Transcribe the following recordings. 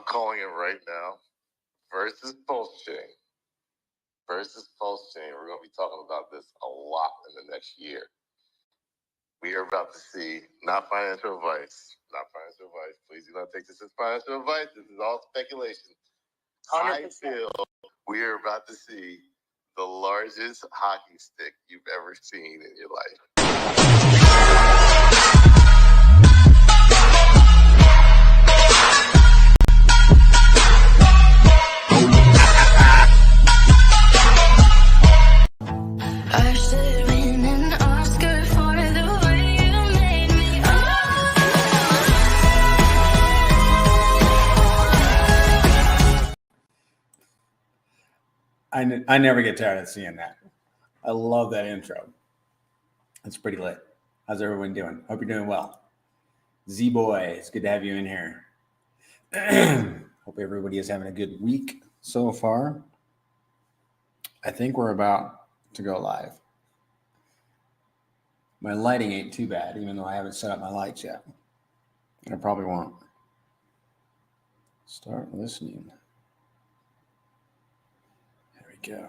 I'm calling it right now. Versus pulse chain. Versus pulse chain. We're going to be talking about this a lot in the next year. We are about to see, not financial advice. Please do not take this as financial advice. This is all speculation. 100%. I feel we are about to see the largest hockey stick you've ever seen in your life. I should win an Oscar for the way you made me. I never get tired of seeing that. I love that intro. It's pretty lit. How's everyone doing? Hope you're doing well. Z-Boy, it's good to have you in here. Hope everybody is having a good week so far. I think we're about to go live. My lighting ain't too bad, even though I haven't set up my lights yet. And I probably won't. Start listening. There we go.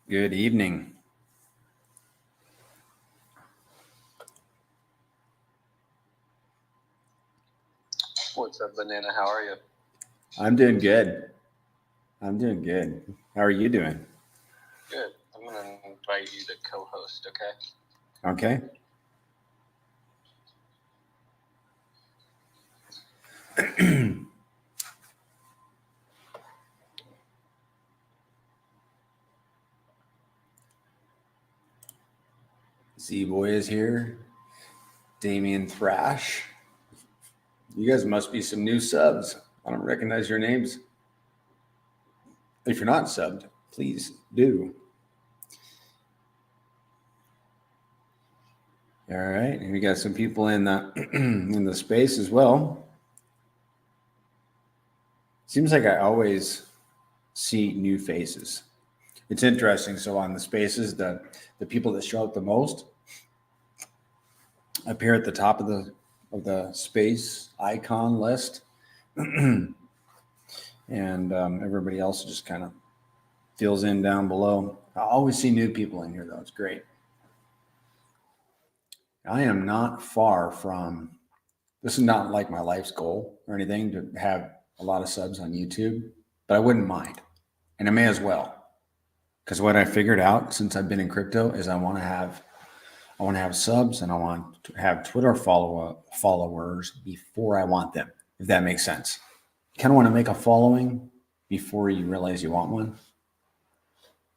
Good evening. What's up, Banana? How are you? I'm doing good. How are you doing? Good. I'm going to invite you to co-host, okay? Okay. Z-Boy is here. Damien Thrash. You guys must be some new subs. I don't recognize your names. If you're not subbed, please do. All right, and we got some people in the in the space as well. Seems like I always see new faces. It's interesting. So on the spaces, the people that show up the most appear at the top of the space icon list. And everybody else just kind of fills in down below. I always see new people in here, though. It's great. I am not far from, this is not like my life's goal or anything to have a lot of subs on YouTube, but I wouldn't mind. And I may as well. Because what I figured out since I've been in crypto is I want to have subs and I want to have Twitter followers before I want them, if that makes sense. You kind of want to make a following before you realize you want one.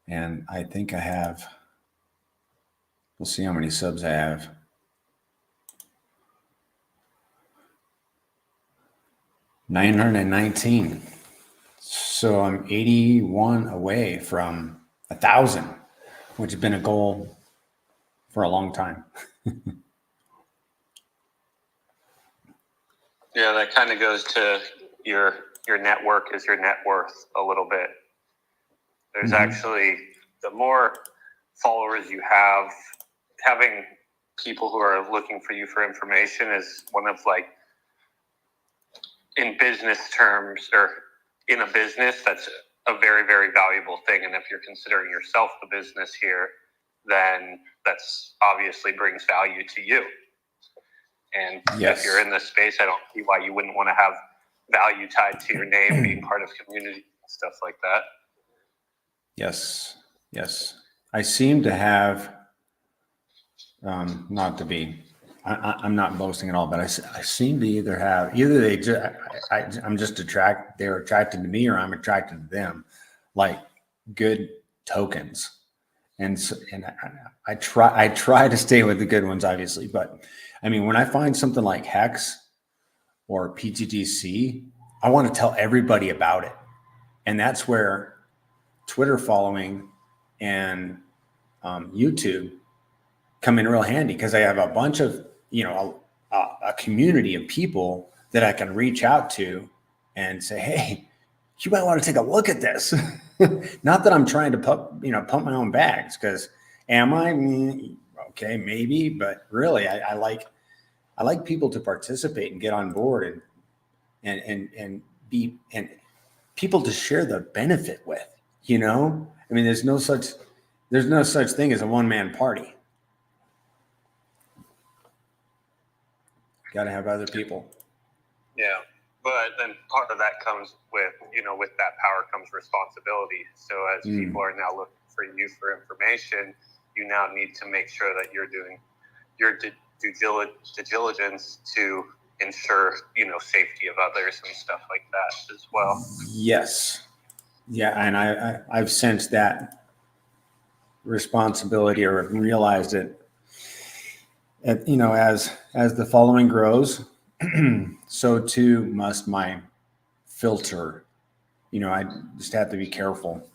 And I think I have, we'll see how many subs I have. $919. So I'm 81 away from 1,000, which has been a goal for a long time. Yeah, that kind of goes to your network is your net worth a little bit. There's actually, the more followers you have, having people who are looking for you for information is one of, like, in business terms or in a business, that's a very, very valuable thing. And if you're considering yourself the business here, then that's obviously brings value to you. And if you're in this space, I don't see why you wouldn't want to have value tied to your name, being part of community and stuff like that. Yes. I seem to have, not to be, I'm not boasting at all, but I seem to they're attracted to me or I'm attracted to them, like good tokens. And I try to stay with the good ones, obviously. But I mean, when I find something like Hex or pTGC, I want to tell everybody about it. And that's where Twitter following and YouTube come in real handy, because I have a bunch of, a community of people that I can reach out to and say, hey, you might want to take a look at this. Not that I'm trying to pump my own bags, because am I? Okay, maybe, but really, I like people to participate and get on board and be and people to share the benefit with. I mean, there's no such thing as a one-man party. Got to have other people. Yeah. But then part of that comes with, with that power comes responsibility. So as people are now looking for you for information, you now need to make sure that you're doing your due diligence to ensure, safety of others and stuff like that as well. Yes. Yeah. And I've sensed that responsibility, or realized it, as the following grows, so too must my filter. I just have to be careful.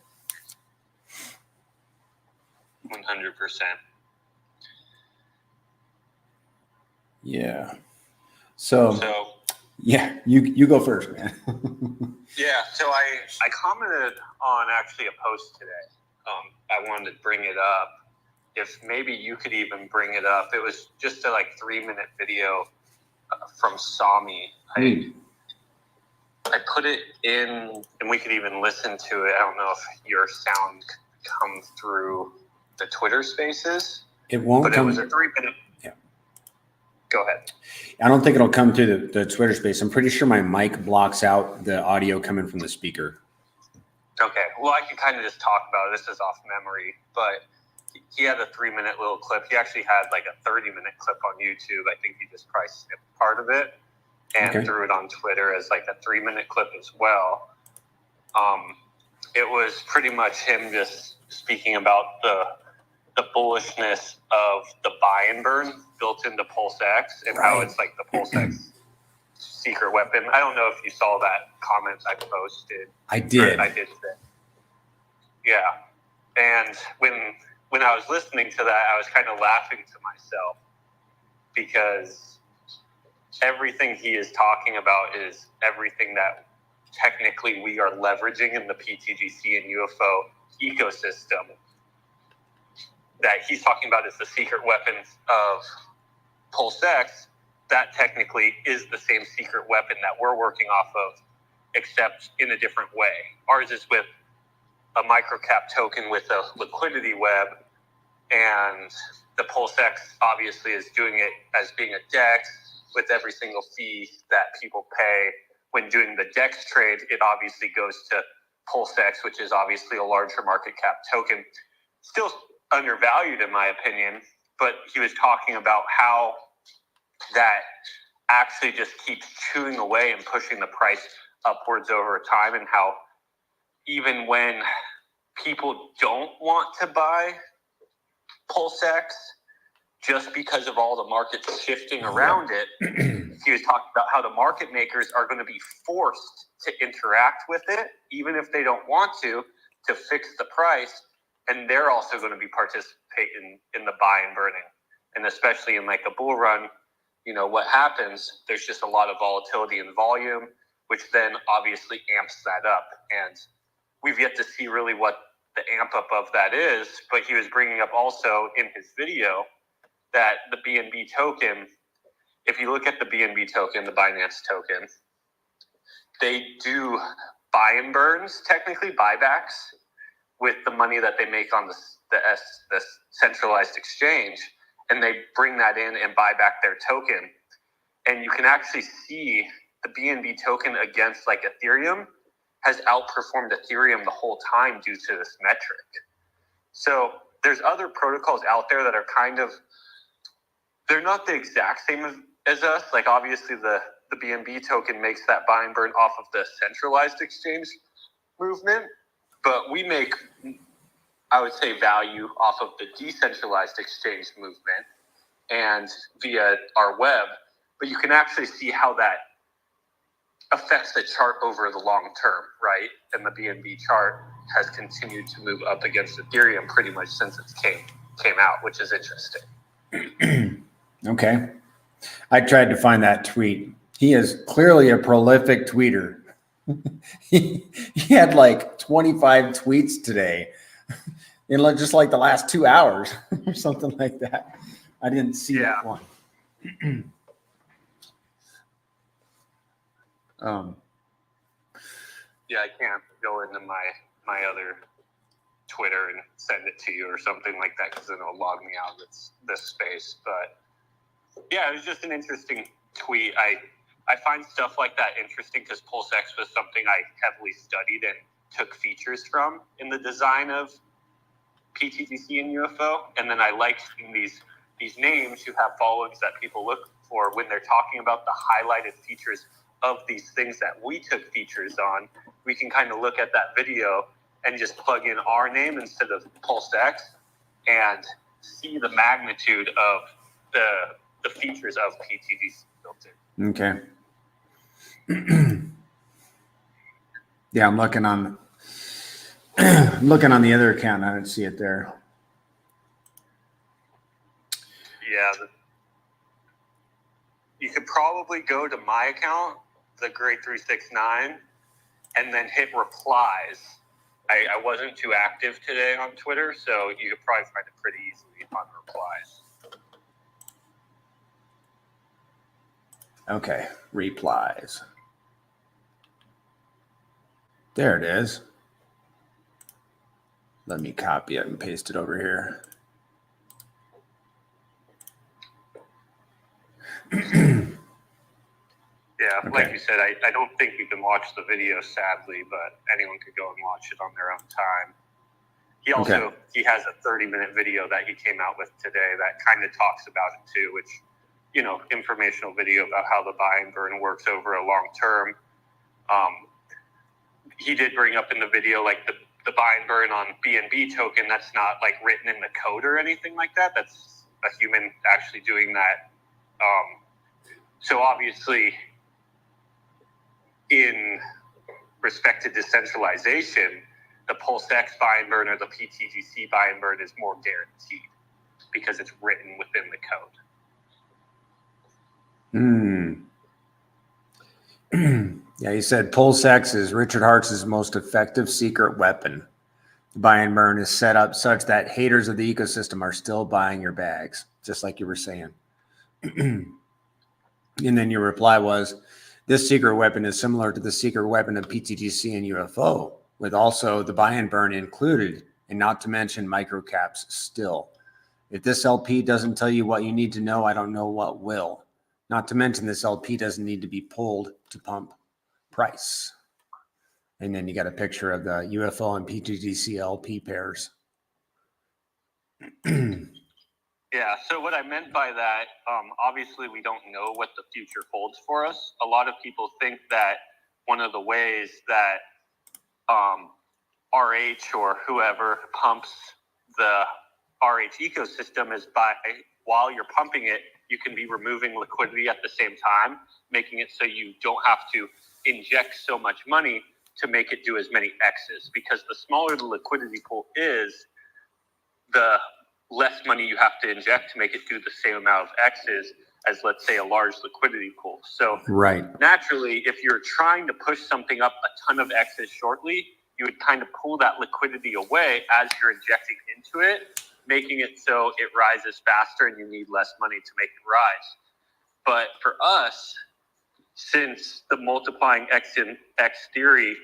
100%. Yeah. So yeah, you go first, man. Yeah. So I commented on actually a post today. I wanted to bring it up. If maybe you could even bring it up. It was just a 3-minute video from Sami. I put it in, and we could even listen to it. I don't know if your sound could come through the Twitter Spaces. It won't. But come. It was a 3-minute. Yeah. Go ahead. I don't think it'll come through the Twitter Space. I'm pretty sure my mic blocks out the audio coming from the speaker. Okay. Well, I can kind of just talk about it. This is off memory, but he had a 3-minute little clip. He actually had a 30-minute clip on YouTube. I think he just probably snipped part of it and threw it on Twitter as a 3-minute clip as well. It was pretty much him just speaking about the bullishness of the buy and burn built into Pulse X, and how it's the Pulse X secret weapon. I don't know if you saw that comment I posted. I did. I did. Yeah. And when I was listening to that, I was kind of laughing to myself, because everything he is talking about is everything that technically we are leveraging in the pTGC and UFO ecosystem. That he's talking about is the secret weapons of Pulse X. That technically is the same secret weapon that we're working off of, except in a different way. Ours is with a microcap token with a liquidity web, and the Pulse X obviously is doing it as being a DEX with every single fee that people pay. When doing the DEX trade, it obviously goes to Pulse X, which is obviously a larger market cap token. Still undervalued in my opinion, but he was talking about how that actually just keeps chewing away and pushing the price upwards over time, and how even when people don't want to buy Pulse X, just because of all the markets shifting around it, he was talking about how the market makers are going to be forced to interact with it, even if they don't want to fix the price. And they're also going to be participating in the buy and burning. And especially in a bull run, what happens, there's just a lot of volatility in volume, which then obviously amps that up. And we've yet to see really what the amp up of that is, but he was bringing up also in his video that the BNB token, if you look at the BNB token, the Binance token, they do buy and burns, technically buybacks, with the money that they make on the centralized exchange, and they bring that in and buy back their token. And you can actually see the BNB token against Ethereum has outperformed Ethereum the whole time due to this metric. So there's other protocols out there that are they're not the exact same as us. Obviously the BNB token makes that buy and burn off of the centralized exchange movement, but we make, I would say, value off of the decentralized exchange movement and via our web. But you can actually see how that affects the chart over the long term, right? And the BNB chart has continued to move up against Ethereum pretty much since it came out, which is interesting. Okay. I tried to find that tweet. He is clearly a prolific tweeter. he had like 25 tweets today in just like the last 2 hours or something like that. I didn't see Yeah. that one. Yeah, I can't go into my other Twitter and send it to you or something like that because then it'll log me out of this space. But yeah, it was just an interesting tweet. I find stuff like that interesting because PulseX was something I heavily studied and took features from in the design of pTGC and UFO. And then I like seeing these names who have followings that people look for when they're talking about the highlighted features of these things that we took features on. We can kind of look at that video and just plug in our name instead of PulseX and see the magnitude of the features of pTGC built in. Okay. Yeah, I'm looking on the other account. I didn't see it there. Yeah. You could probably go to my account, the Grade 369, and then hit replies. I wasn't too active today on Twitter, so you could probably find it pretty easily on replies. Okay, replies. There it is. Let me copy it and paste it over here. Yeah, Okay. like you said, I don't think you can watch the video, sadly, but anyone could go and watch it on their own time. He also he has a 30-minute video that he came out with today that kind of talks about it too, which, you know, informational video about how the buy and burn works over a long term. He did bring up in the video like the buy and burn on BNB token. That's not like written in the code or anything like that. That's a human actually doing that. So obviously, in respect to decentralization, the PulseX buy and burn or the pTGC buy and burn is more guaranteed because it's written within the code. Yeah, he said PulseX is Richard Hartz's most effective secret weapon. The buy and burn is set up such that haters of the ecosystem are still buying your bags, just like you were saying. And then your reply was, this secret weapon is similar to the secret weapon of pTGC and UFO, with also the buy and burn included, and not to mention microcaps still. If this LP doesn't tell you what you need to know, I don't know what will. Not to mention this LP doesn't need to be pulled to pump price. And then you got a picture of the UFO and pTGC LP pairs. Yeah, so what I meant by that, obviously we don't know what the future holds for us. A lot of people think that one of the ways that RH or whoever pumps the RH ecosystem is by, while you're pumping it, you can be removing liquidity at the same time, making it so you don't have to inject so much money to make it do as many X's. Because the smaller the liquidity pool is, the less money you have to inject to make it do the same amount of X's as, let's say, a large liquidity pool. So naturally, if you're trying to push something up a ton of X's shortly, you would kind of pull that liquidity away as you're injecting into it, making it so it rises faster and you need less money to make it rise. But for us, since the multiplying X in X theory,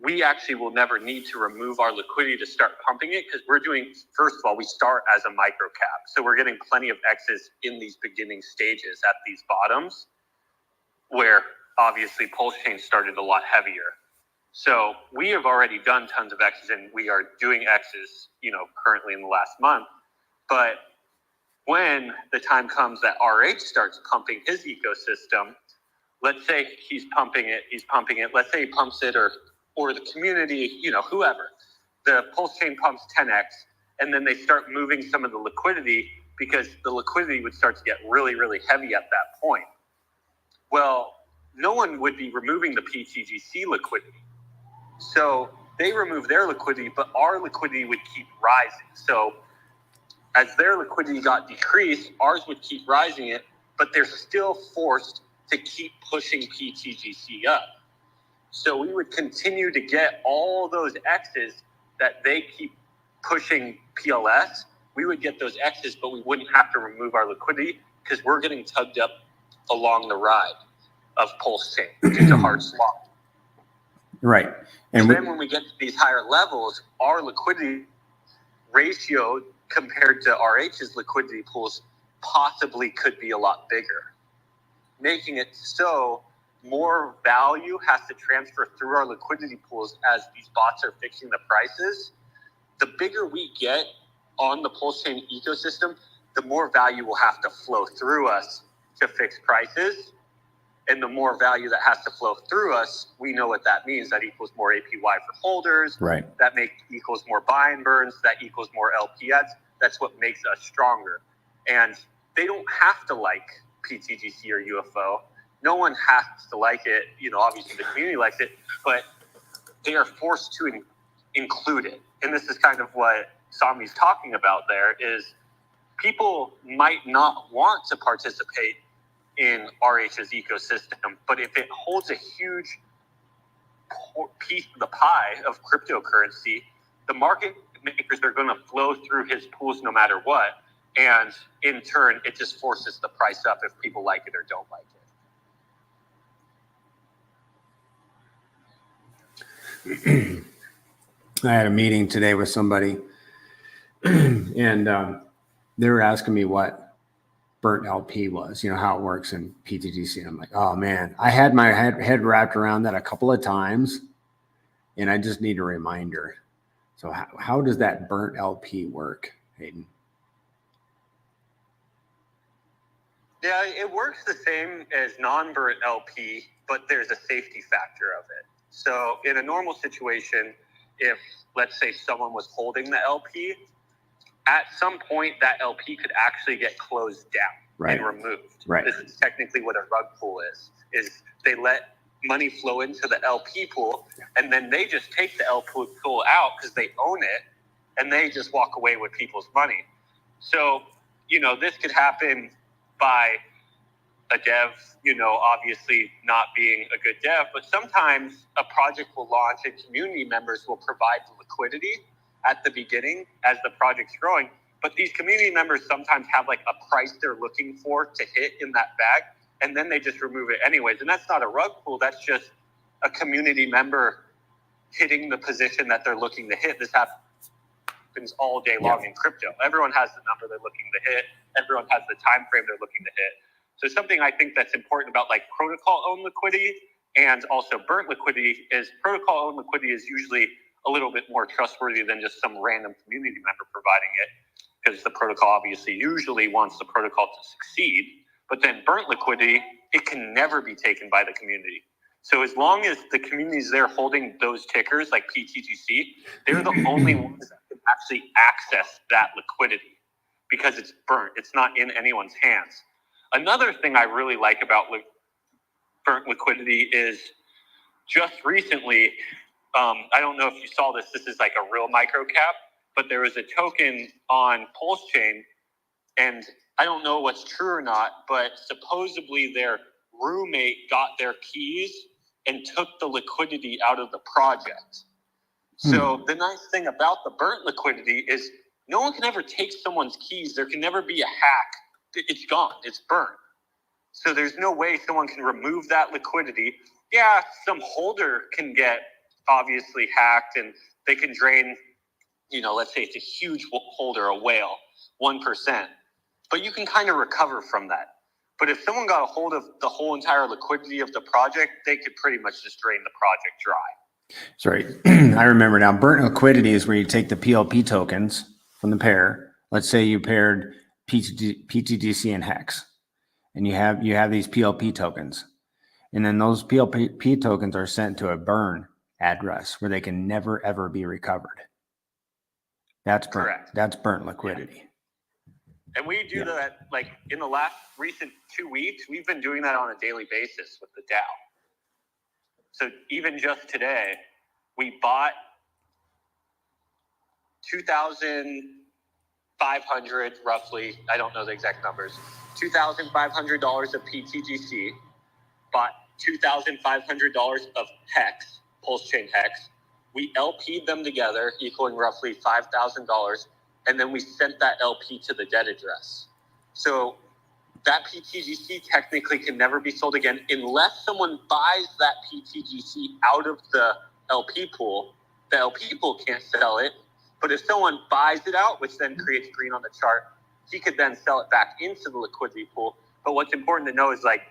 we actually will never need to remove our liquidity to start pumping it because we're doing, first of all, we start as a micro cap. So we're getting plenty of X's in these beginning stages at these bottoms where obviously Pulse Chain started a lot heavier. So we have already done tons of X's and we are doing X's, you know, currently in the last month. But when the time comes that RH starts pumping his ecosystem, let's say he's pumping it, let's say he pumps it or the community, you know, whoever, the Pulse Chain pumps 10X, and then they start moving some of the liquidity because the liquidity would start to get really, really heavy at that point. Well, no one would be removing the pTGC liquidity. So they remove their liquidity, but our liquidity would keep rising. So as their liquidity got decreased, ours would keep rising it, but they're still forced to keep pushing pTGC up. So we would continue to get all those X's that they keep pushing PLS. We would get those X's, but we wouldn't have to remove our liquidity because we're getting tugged up along the ride of pulse chain due to hard swap. Right. And then when we get to these higher levels, our liquidity ratio compared to RH's liquidity pools possibly could be a lot bigger, making it so more value has to transfer through our liquidity pools as these bots are fixing the prices. The bigger we get on the pulse chain ecosystem, the more value will have to flow through us to fix prices. And the more value that has to flow through us, we know what that means. That equals more APY for holders. Right. That equals more buy and burns. That equals more LPS. That's what makes us stronger. And they don't have to like pTGC or UFO. No one has to like it. Obviously the community likes it, but they are forced to include it. And this is kind of what Sami's talking about there is people might not want to participate in RH's ecosystem, but if it holds a huge piece of the pie of cryptocurrency, the market makers are going to flow through his pools no matter what. And in turn, it just forces the price up if people like it or don't like it. I had a meeting today with somebody and they were asking me what burnt LP was, how it works in pTGC. And I'm like, oh man, I had my head wrapped around that a couple of times and I just need a reminder. So how does that burnt LP work, Hayden? Yeah, it works the same as non-burnt LP, but there's a safety factor of it. So in a normal situation, if let's say someone was holding the LP, at some point that LP could actually get closed down and removed. Right. This is technically what a rug pool is they let money flow into the LP pool and then they just take the LP pool out because they own it and they just walk away with people's money. So, this could happen by a dev, obviously not being a good dev, but sometimes a project will launch and community members will provide the liquidity at the beginning as the project's growing. But these community members sometimes have like a price they're looking for to hit in that bag, and then they just remove it anyways. And that's not a rug pull. That's just a community member hitting the position that they're looking to hit. This happens all day long in crypto. Everyone has the number they're looking to hit. Everyone has the time frame they're looking to hit. So something I think that's important about like protocol-owned liquidity and also burnt liquidity is protocol-owned liquidity is usually a little bit more trustworthy than just some random community member providing it, because the protocol obviously usually wants the protocol to succeed. But then burnt liquidity, it can never be taken by the community. So as long as the community is there holding those tickers like pTGC, they're the only ones that can actually access that liquidity because it's burnt. It's not in anyone's hands. Another thing I really like about burnt liquidity is just recently, I don't know if you saw this. This is like a real micro cap, but there was a token on Pulse Chain, and I don't know what's true or not, but supposedly their roommate got their keys and took the liquidity out of the project. So the nice thing about the burnt liquidity is no one can ever take someone's keys. There can never be a hack. It's gone. It's burnt. So there's no way someone can remove that liquidity. Yeah, some holder can get obviously hacked and they can drain, let's say it's a huge holder, a whale, 1%. But you can kind of recover from that. But if someone got a hold of the whole entire liquidity of the project, they could pretty much just drain the project dry. Sorry, I remember now. Burnt liquidity is where you take the PLP tokens from the pair. Let's say you paired pTGC and Hex, and you have these PLP tokens, and then those PLP tokens are sent to a burn address where they can never ever be recovered. That's burnt. Correct. That's burnt liquidity. Yeah. And we do that like in the last recent 2 weeks. We've been doing that on a daily basis with the DAO. So even just today, we bought 2,500 roughly. I don't know the exact numbers. $2,500 of pTGC. Bought $2,500 of hex, pulse chain hex. We LP'd them together, equaling roughly $5,000, and then we sent that LP to the dead address. So that pTGC technically can never be sold again unless someone buys that pTGC out of the LP pool. The LP pool can't sell it, but if someone buys it out, which then creates green on the chart, he could then sell it back into the liquidity pool. But what's important to know is like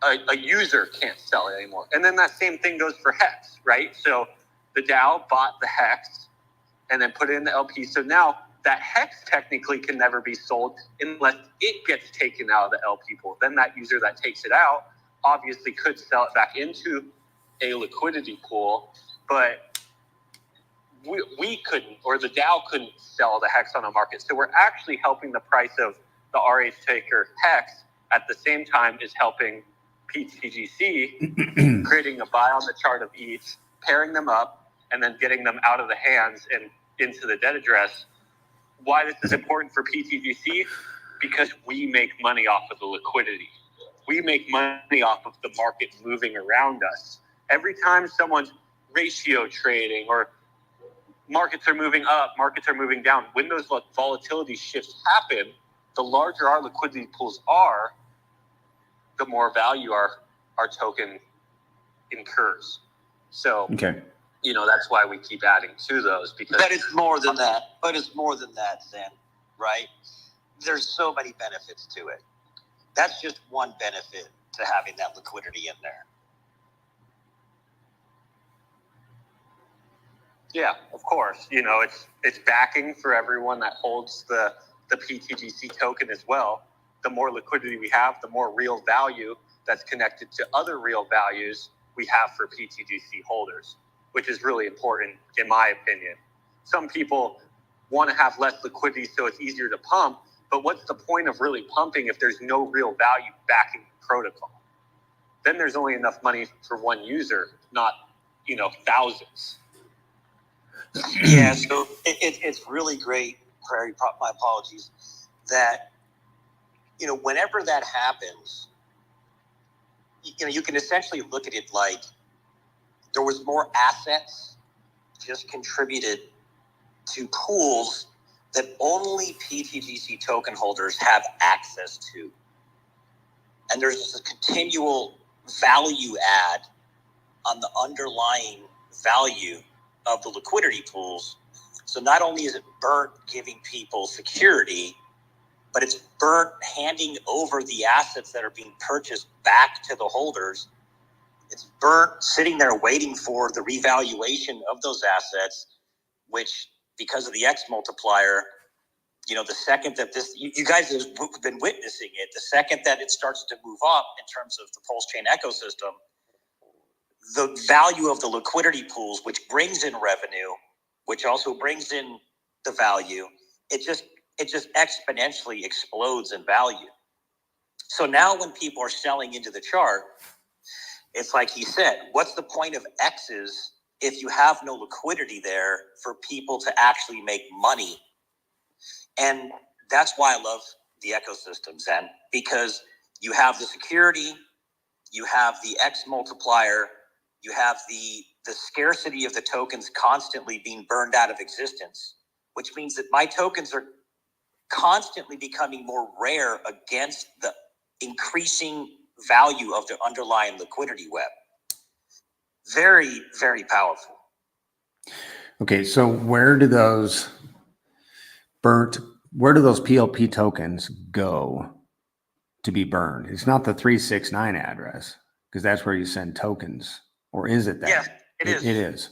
a user can't sell it anymore. And then that same thing goes for hex, right? So the DAO bought the hex and then put it in the LP. So now that hex technically can never be sold unless it gets taken out of the LP pool. Then that user that takes it out obviously could sell it back into a liquidity pool, but we couldn't, or the DAO couldn't sell the hex on the market. So we're actually helping the price of the RH taker hex at the same time as helping pTGC, creating a buy on the chart of each, pairing them up, and then getting them out of the hands and into the dead address. Why this is important for pTGC? Because we make money off of the liquidity. We make money off of the market moving around us. Every time someone's ratio trading or markets are moving up, markets are moving down, when those volatility shifts happen, the larger our liquidity pools are, the more value our token incurs. So, Okay. you know, that's why we keep adding to those, because But it's more than that. Zen, right? There's so many benefits to it. That's just one benefit to having that liquidity in there. yeah, of course, you know, it's backing for everyone that holds the pTGC token as well. The more liquidity we have, the more real value that's connected to other real values we have for pTGC holders, which is really important in my opinion. Some people want to have less liquidity so it's easier to pump, but what's the point of really pumping if there's no real value backing the protocol? Then there's only enough money for one user, not, you know, thousands. Yeah, so it's really great, Prairie, my apologies, that, you know, whenever that happens, you know, you can essentially look at it like there was more assets just contributed to pools that only pTGC token holders have access to. And there's just a continual value add on the underlying value of the liquidity pools. So not only is it burnt giving people security, but it's burnt handing over the assets that are being purchased back to the holders. It's burnt sitting there waiting for the revaluation of those assets, which, because of the X multiplier, you know, the second that this, you guys have been witnessing it, the second that it starts to move up in terms of the pulse chain ecosystem, the value of the liquidity pools, which brings in revenue, which also brings in the value, it just exponentially explodes in value. So now when people are selling into the chart, it's like he said, what's the point of X's if you have no liquidity there for people to actually make money? And that's why I love the ecosystem, Zen, because you have the security, you have the X multiplier, you have the scarcity of the tokens constantly being burned out of existence, which means that my tokens are constantly becoming more rare against the increasing value of the underlying liquidity web. Very, very powerful. Okay, so where do those PLP tokens go to be burned? It's not the 369 address, because that's where you send tokens, or is it that? Yeah, it is. It is.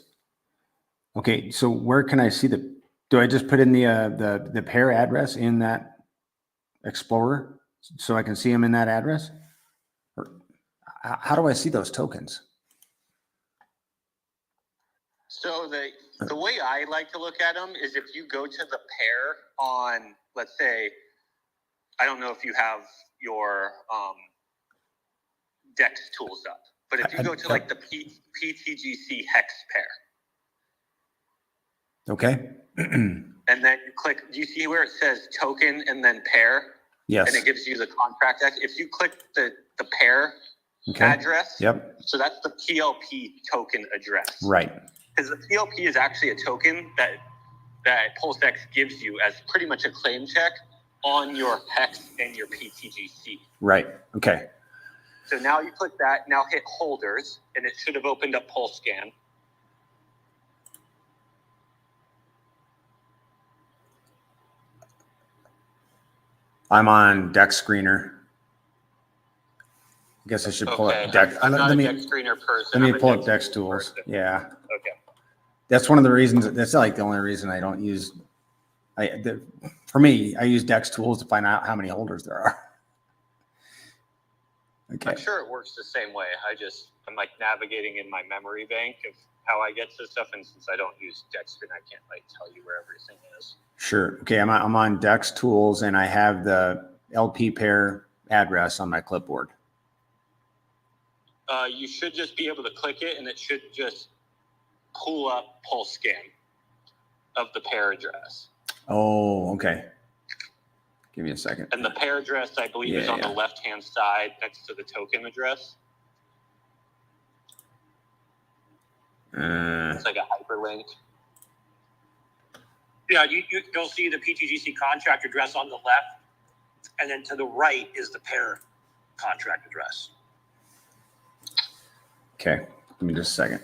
Okay, so where can I see do I just put in the pair address in that Explorer so I can see them in that address? Or how do I see those tokens? So the way I like to look at them is if you go to the pair on, let's say, I don't know if you have your DEX tools up, but if you go to like the pTGC hex pair. Okay. And then you click, do you see where it says token and then pair? Yes. And it gives you the contract. If you click the pair Okay. address. Yep. So that's the PLP token address. Right. Because the PLP is actually a token that PulseX gives you as pretty much a claim check on your hex and your pTGC. Right. Okay. So now you click that, now hit holders, and it should have opened up Pulse Scan. I'm on Dex Screener. I guess I should pull Okay, up Dex. I'm not let a me, Dex Screener person. let me I'm a pull up Dex Dex Tools Tools. person. Yeah. Okay. That's one of the reasons. That's like the only reason I don't use. For me, I use Dex Tools to find out how many holders there are. Okay. I'm sure it works the same way. I'm like navigating in my memory bank of how I get to stuff, and since I don't use Dex Screen, I can't like tell you where everything is. Sure. Okay. I'm on Dex Tools, and I have the LP pair address on my clipboard. You should just be able to click it, and it should just pull up Pulse Scan of the pair address. Oh, okay. Give me a second. And the pair address, I believe, is on the left-hand side next to the token address. It's like a hyperlink. Yeah, you'll see the pTGC contract address on the left, and then to the right is the pair contract address. Okay. Give me just a second.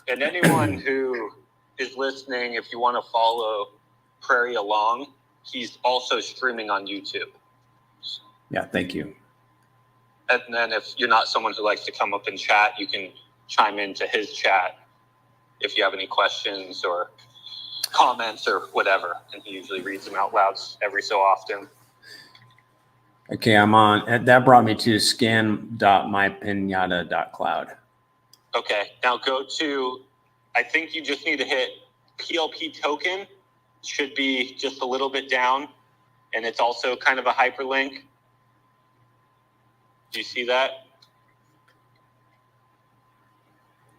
And anyone who is listening, if you want to follow Prairie along, he's also streaming on YouTube. Yeah. Thank you. And then if you're not someone who likes to come up and chat, you can chime into his chat if you have any questions or comments or whatever. And he usually reads them out loud every so often. Okay. I'm on. That brought me to scan.mypinata.cloud. Okay. Now go to, I think you just need to hit PLP token. Should be just a little bit down. And it's also kind of a hyperlink. Do you see that?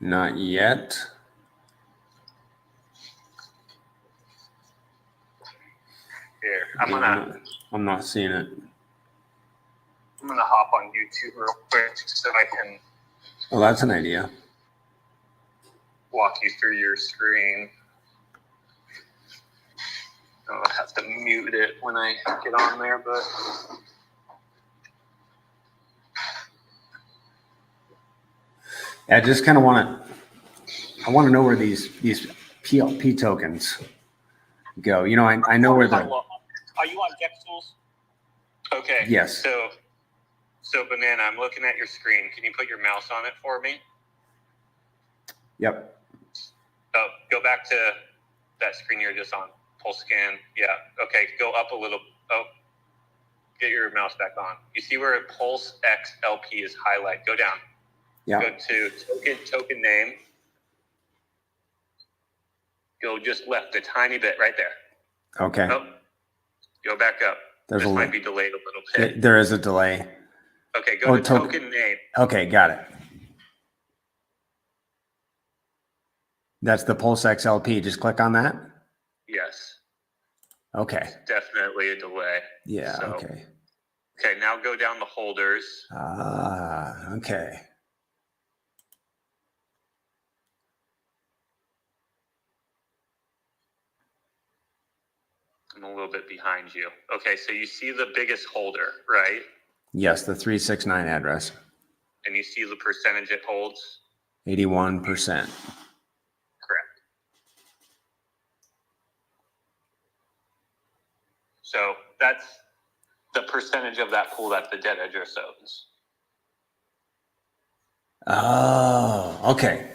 Not yet. Here, I'm not seeing it. I'm gonna hop on YouTube real quick so I can Oh, that's an idea. walk you through your screen. I'll have to mute it when I get on there, but I just kind of want to know where these PLP tokens go. You know, I know where they're. Are you on Dex Tools? okay. Yes. So Banana, I'm looking at your screen. Can you put your mouse on it for me? Yep. Oh, go back to that screen you're just on. Pulse Scan. Yeah. Okay. Go up a little. Oh, get your mouse back on. You see where Pulse X LP is highlighted? Go down. Yeah. Go to token name. Go just left a tiny bit right there. Okay. Oh, go back up. There's this a might be delayed a little bit. There is a delay. Okay, go to token name. Okay, got it. That's the Pulse XLP. Just click on that. Yes. Okay. Definitely a delay. Yeah. So, okay. Okay, now go down the holders. Ah. Okay. I'm a little bit behind you. Okay, so you see the biggest holder, right? Yes, the 369 address. And you see the percentage it holds? 81%. Correct. So that's the percentage of that pool that the dead address owns. Oh, okay.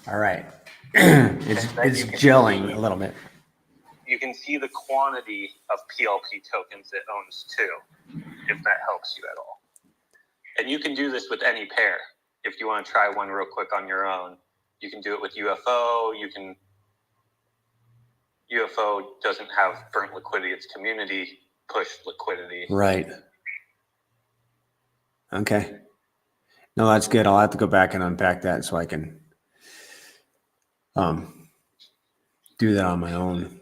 All right. it's gelling a little bit. You can see the quantity of PLP tokens it owns too, if that helps you at all. And you can do this with any pair. If you want to try one real quick on your own, you can do it with UFO. UFO doesn't have burnt liquidity. It's community push liquidity. Right. Okay. No, that's good. I'll have to go back and unpack that so I can do that on my own.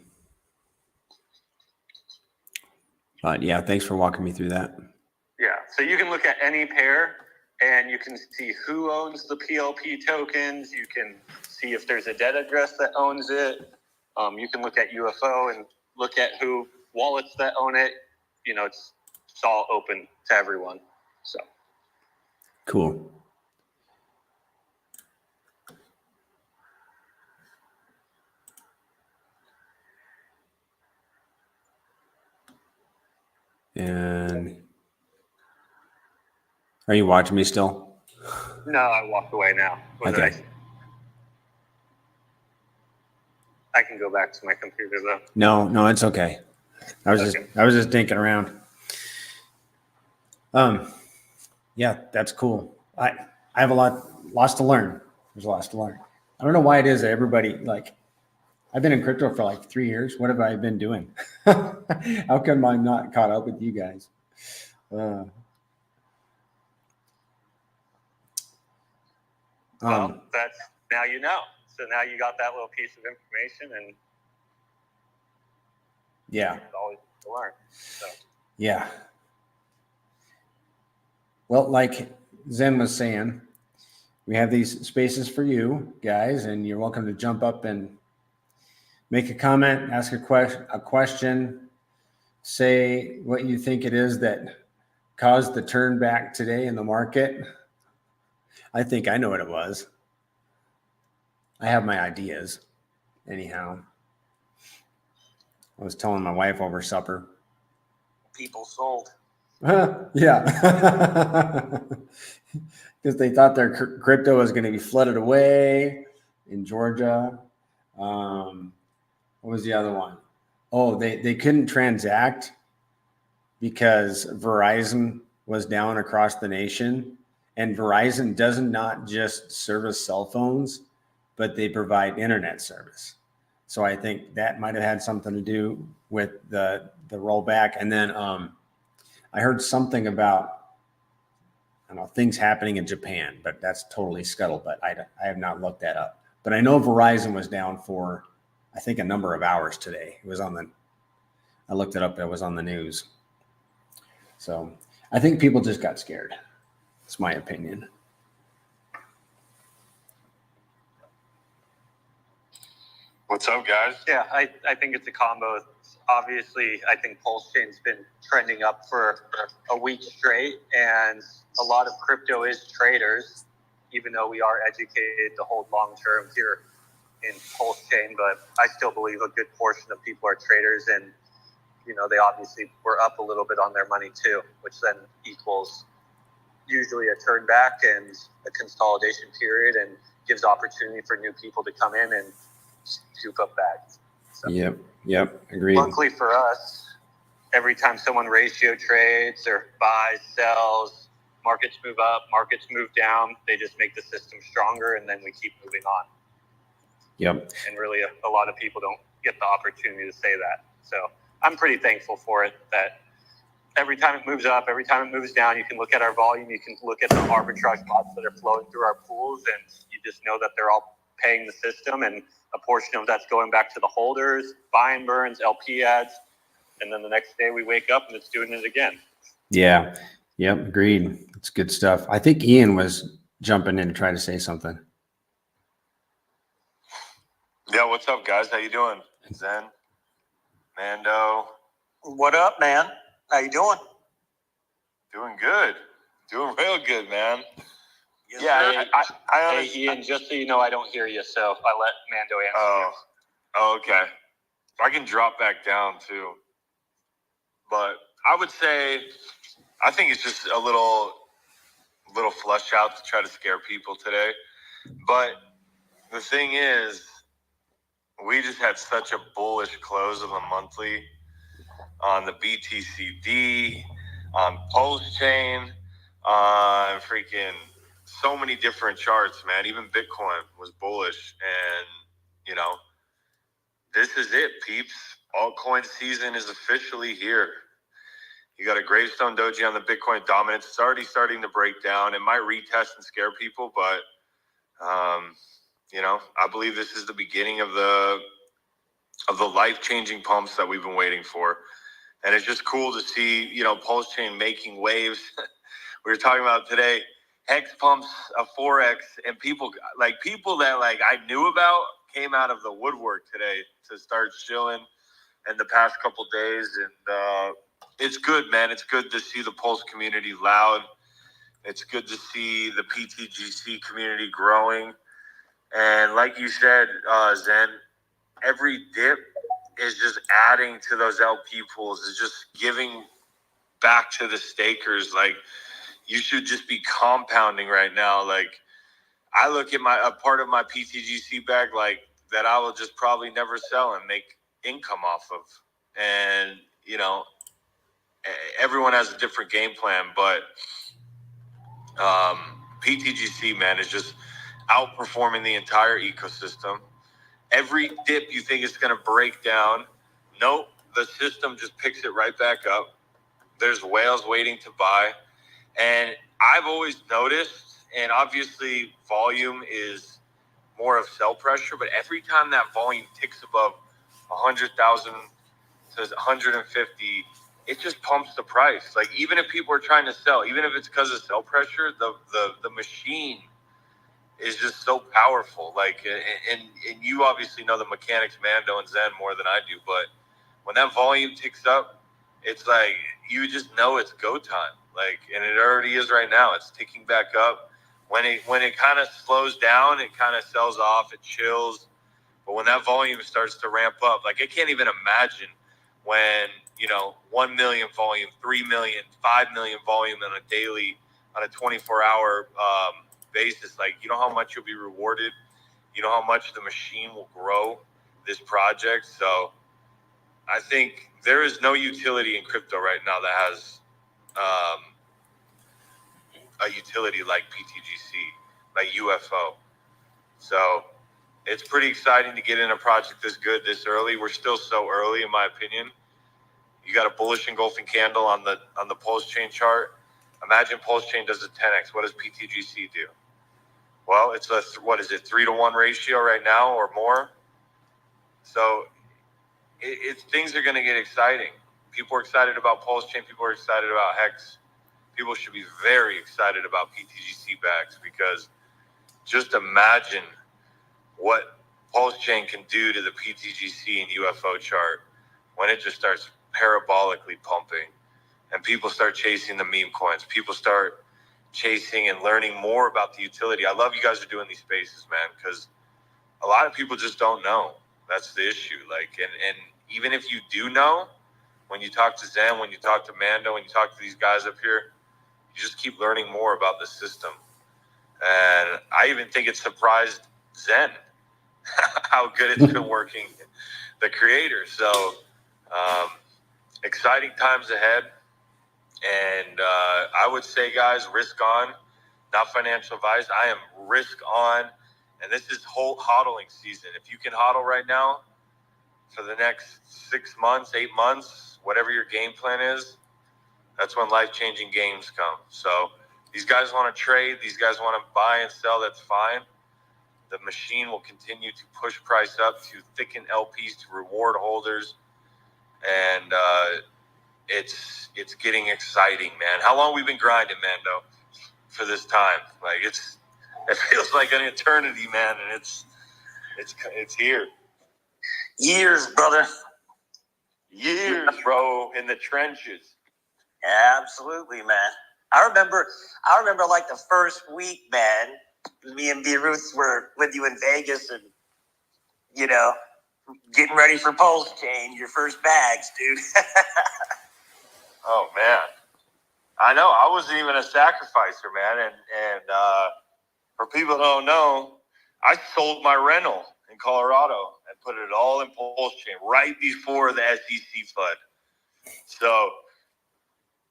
But yeah, thanks for walking me through that. Yeah. So you can look at any pair and you can see who owns the PLP tokens. You can see if there's a dead address that owns it. You can look at UFO and look at who wallets that own it. You know, it's all open to everyone. So Cool. And are you watching me still? no, I walked away now. Okay. I can go back to my computer though. No, it's okay. I was just dinking around. Yeah, that's cool. I have lots to learn. There's lots to learn. I don't know why it is that everybody, like, I've been in crypto for like 3 years. What have I been doing? How come I'm not caught up with you guys? Well, that's now you know. So now you got that little piece of information, and yeah, it's always to learn. So. Yeah. Well, like Zen was saying, we have these spaces for you guys, and you're welcome to jump up and make a comment, ask a question, say what you think it is that caused the turn back today in the market. I think I know what it was. I have my ideas. Anyhow, I was telling my wife over supper. People sold. Yeah. Because they thought their crypto was going to be flooded away in Georgia. What was the other one? Oh, they couldn't transact because Verizon was down across the nation. And Verizon does not just service cell phones, but they provide internet service. So I think that might have had something to do with the rollback. And then I heard something about, I don't know, things happening in Japan, but that's totally scuttlebutt. I have not looked that up. But I know Verizon was down for, I think, a number of hours today. It was on I looked it up. It was on the news. So I think people just got scared. That's my opinion. What's up, guys? Yeah, I think it's a combo. Obviously, I think Pulse Chain's been trending up for a week straight, and a lot of crypto is traders, even though we are educated to hold long term here in Pulse Chain. But I still believe a good portion of people are traders, and you know, they obviously were up a little bit on their money too, which then equals usually a turn back and a consolidation period, and gives opportunity for new people to come in and scoop up bags. So, Yep, agreed. luckily for us, every time someone ratio trades or buys, sells, markets move up, markets move down, they just make the system stronger, and then we keep moving on. Yep. And really, a lot of people don't get the opportunity to say that. So I'm pretty thankful for it, that every time it moves up, every time it moves down, you can look at our volume, you can look at the arbitrage bots that are flowing through our pools, and you just know that they're all paying the system, and a portion of that's going back to the holders, buy and burns, LP ads, and then the next day we wake up and it's doing it again. Yeah. Yep. Agreed. It's good stuff. I think Ian was jumping in to try to say something. Yeah, what's up, guys? How you doing? Zen, Mando. What up, man? How you doing? Doing good. Doing real good, man. Yes, Yeah, sir. I Hey, honestly, Ian, just so you know, I don't hear you, so I let Mando answer. Oh, okay. I can drop back down too. But I would say, I think it's just a little flush out to try to scare people today. But the thing is, we just had such a bullish close of the monthly on the BTCD, on Pulse Chain, on freaking so many different charts, man. Even Bitcoin was bullish. And, you know, this is it, peeps. Altcoin season is officially here. You got a gravestone doji on the Bitcoin dominance. It's already starting to break down. It might retest and scare people, but, you know, I believe this is the beginning of the life-changing pumps that we've been waiting for. And it's just cool to see, you know, Pulse Chain making waves. we were talking about today. Hex pumps a 4X, and people that like I knew about came out of the woodwork today to start shilling in the past couple days, and it's good, man. It's good to see the Pulse community loud. It's good to see the pTGC community growing, and like you said, Zen, every dip is just adding to those LP pools. Is just giving back to the stakers. Like, you should just be compounding right now. Like, I look at a part of my pTGC bag like that I will just probably never sell and make income off of. And, you know, everyone has a different game plan, but pTGC, man, is just outperforming the entire ecosystem. Every dip you think is going to break down, nope, the system just picks it right back up. There's whales waiting to buy. And I've always noticed, and obviously volume is more of sell pressure, but every time that volume ticks above 100,000 to 150, it just pumps the price. Like, even if people are trying to sell, even if it's because of sell pressure, the machine is just so powerful. Like, and you obviously know the mechanics, Mando and Zen, more than I do, but when that volume ticks up, it's like you just know it's go time. Like, and it already is right now. It's ticking back up. When it kind of slows down, it kind of sells off, it chills. But when that volume starts to ramp up, like, I can't even imagine when, you know, 1 million volume, 3 million, 5 million volume on a daily, on a 24-hour basis. Like, you know how much you'll be rewarded. You know how much the machine will grow this project. So I think there is no utility in crypto right now that has a utility like pTGC, like UFO. So it's pretty exciting to get in a project this good this early. We're still so early, in my opinion. You got a bullish engulfing candle on the Pulse Chain chart. Imagine Pulse Chain does a 10x. What does pTGC do? Well, it's a 3-to-1 ratio right now or more. So things are going to get exciting. People are excited about Pulse Chain. People are excited about Hex. People should be very excited about pTGC bags, because just imagine what Pulse Chain can do to the pTGC and UFO chart when it just starts parabolically pumping and people start chasing the meme coins. People start chasing and learning more about the utility. I love you guys are doing these spaces, man, because a lot of people just don't know. That's the issue. Like, and even if you do know, when you talk to Zen, when you talk to Mando, when you talk to these guys up here, you just keep learning more about the system. And I even think it surprised Zen how good it's been working, the creator. So exciting times ahead. And I would say, guys, risk on, not financial advice. I am risk on. And this is whole hodling season. If you can hodl right now for the next 6 months, 8 months, whatever your game plan is, that's when life-changing games come. So these guys want to trade. These guys want to buy and sell. That's fine. The machine will continue to push price up to thicken LPs, to reward holders. And it's getting exciting, man. How long we've been grinding, Mando, for this time? Like, it feels like an eternity, man, and it's here. Years, brother. Years, bro, in the trenches. Absolutely, man. I remember like the first week, man. Me and B. Ruth were with you in Vegas, and you know, getting ready for Pulse Chain, your first bags, dude. Oh man, I know. I wasn't even a sacrificer, man. And for people who don't know, I sold my rental in Colorado and put it all in Pulse Chain right before the SEC flood. So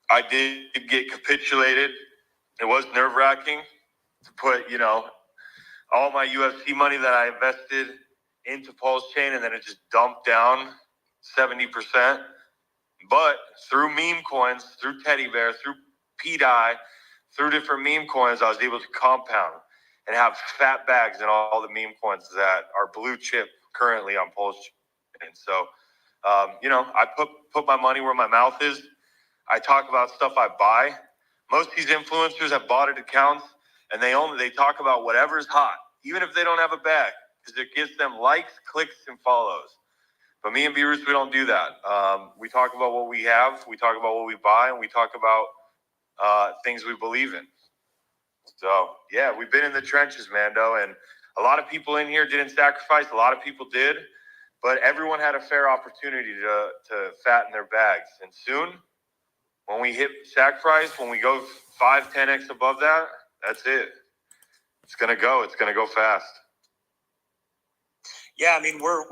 I did get capitulated. It was nerve-wracking to put, you know, all my UFC money that I invested into Pulse Chain, and then it just dumped down 70%. But through meme coins, through Teddy Bear, through PDI, through different meme coins, I was able to compound and have fat bags in all the meme coins that are blue chip currently on Pulse Chain. So, you know, I put my money where my mouth is. I talk about stuff I buy. Most of these influencers have botted accounts, and they talk about whatever's hot, even if they don't have a bag, because it gives them likes, clicks, and follows. But me and B-Roots, we don't do that. We talk about what we have, we talk about what we buy, and we talk about things we believe in. So, yeah, we've been in the trenches, Mando, and a lot of people in here didn't sacrifice. A lot of people did, but everyone had a fair opportunity to fatten their bags. And soon, when we hit sacrifice, when we go 5, 10x above that, that's it. It's going to go fast. Yeah, I mean, we're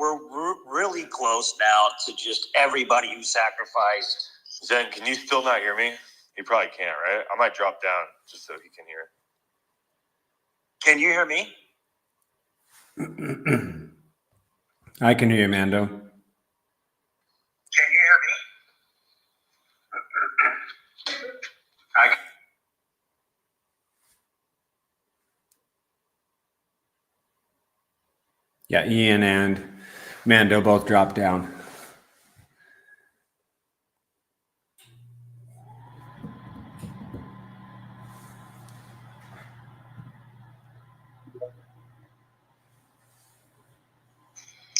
really close now to just everybody who sacrificed. Zen, can you still not hear me? He probably can't, right? I might drop down just so he can hear. Can you hear me? I can hear you, Mando. Can you hear me? Yeah, Ian and Mando both dropped down.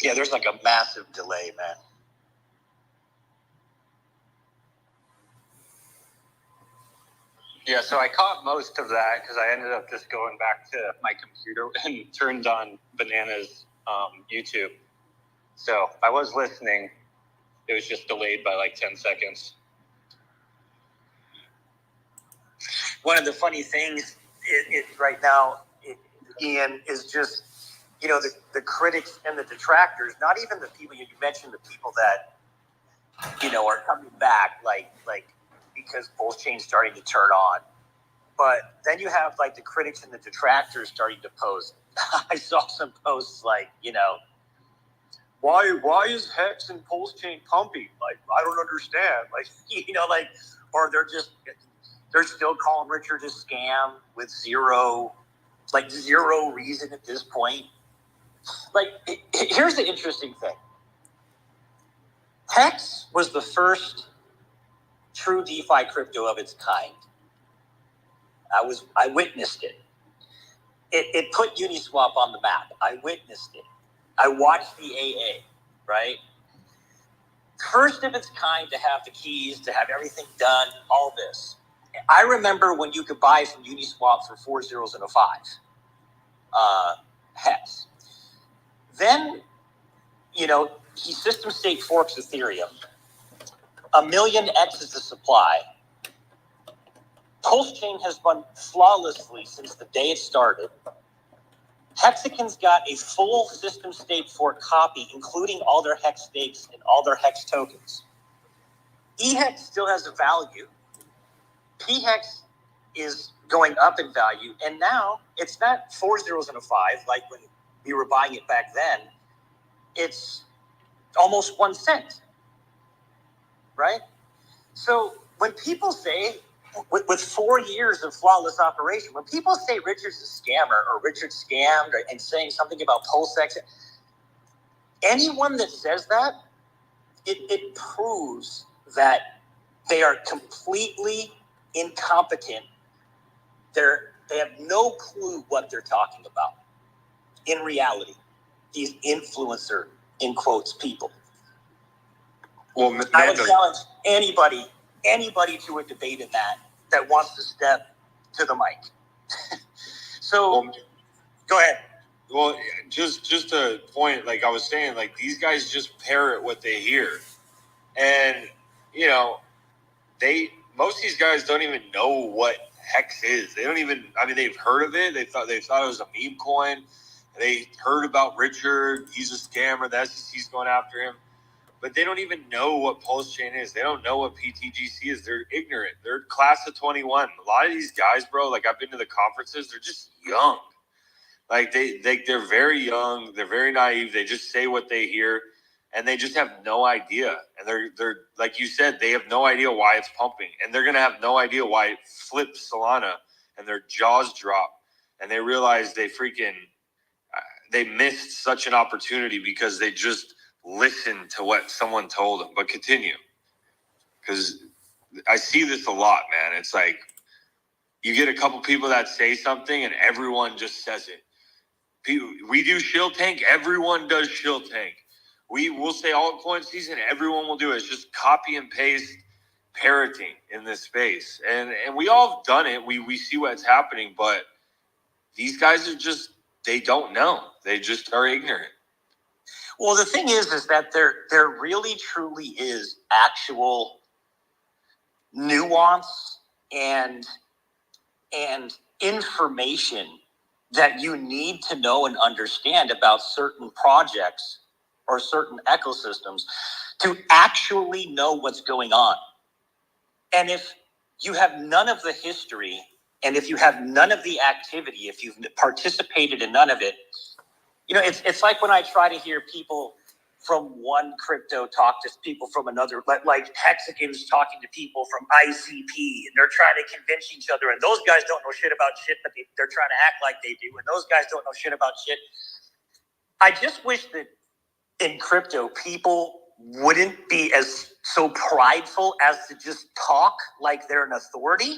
Yeah, there's like a massive delay, man. Yeah, so I caught most of that because I ended up just going back to my computer and turned on Banana's YouTube. So I was listening. It was just delayed by like 10 seconds. One of the funny things right now, Ian, is just, you know, the critics and the detractors, not even the people, you mentioned the people that, you know, are coming back, like because Pulse Chain's starting to turn on. But then you have like the critics and the detractors starting to post. I saw some posts like, you know, why is Hex and Pulse Chain pumping? Like, I don't understand. Like, you know, like, or they're still calling Richard a scam with zero reason at this point. Like, here's the interesting thing. Hex was the first true DeFi crypto of its kind. I witnessed it. It put Uniswap on the map. I witnessed it. I watched the AA, right? First of its kind to have the keys, to have everything done, all this. I remember when you could buy from Uniswap for 4 zeros and a 5. Hex. Then, you know, he system state forks Ethereum. 1 million X is the supply. Pulse Chain has run flawlessly since the day it started. Hexican's got a full system state fork copy, including all their Hex stakes and all their Hex tokens. eHex still has a value. pHex is going up in value, and now it's not 4 zeros and a 5 like when we were buying it back then. It's almost 1 cent, right? So when people say, with 4 years of flawless operation, when people say Richard's a scammer or Richard scammed and saying something about PulseX, anyone that says that, it proves that they are completely incompetent. They have no clue what they're talking about. In reality, these influencer, in quotes, people. Well, I would challenge anybody to a debate in that wants to step to the mic. So, go ahead. Well, just a point, like I was saying, like these guys just parrot what they hear, and you know, most of these guys don't even know what Hex is. They don't even. I mean, they've heard of it. They thought it was a meme coin. They heard about Richard. He's a scammer. He's going after him. But they don't even know what Pulse Chain is. They don't know what pTGC is. They're ignorant. They're class of 21. A lot of these guys, bro, like I've been to the conferences, they're just young. Like they're very young. They're very naive. They just say what they hear, and they just have no idea. And they're like you said, they have no idea why it's pumping, and they're gonna have no idea why it flips Solana, and their jaws drop, and they realize they missed such an opportunity because they just listened to what someone told them. But continue, because I see this a lot, man. It's like You get a couple people that say something and everyone just says it. We do shield tank, everyone does shield tank. We will say altcoin season, everyone will do it. It's just copy and paste parroting in this space. And we all have done it. We see what's happening, but these guys are just, they don't know. They just are ignorant. Well, the thing is that there really truly is actual nuance and information that you need to know and understand about certain projects or certain ecosystems to actually know what's going on. And if you have none of the history, and if you have none of the activity, if you've participated in none of it, you know, it's like when I try to hear people from one crypto talk to people from another, like Hexagons talking to people from ICP, and they're trying to convince each other, and those guys don't know shit about shit, but they're trying to act like they do, and those guys don't know shit about shit. I just wish that in crypto, people wouldn't be as so prideful as to just talk like they're an authority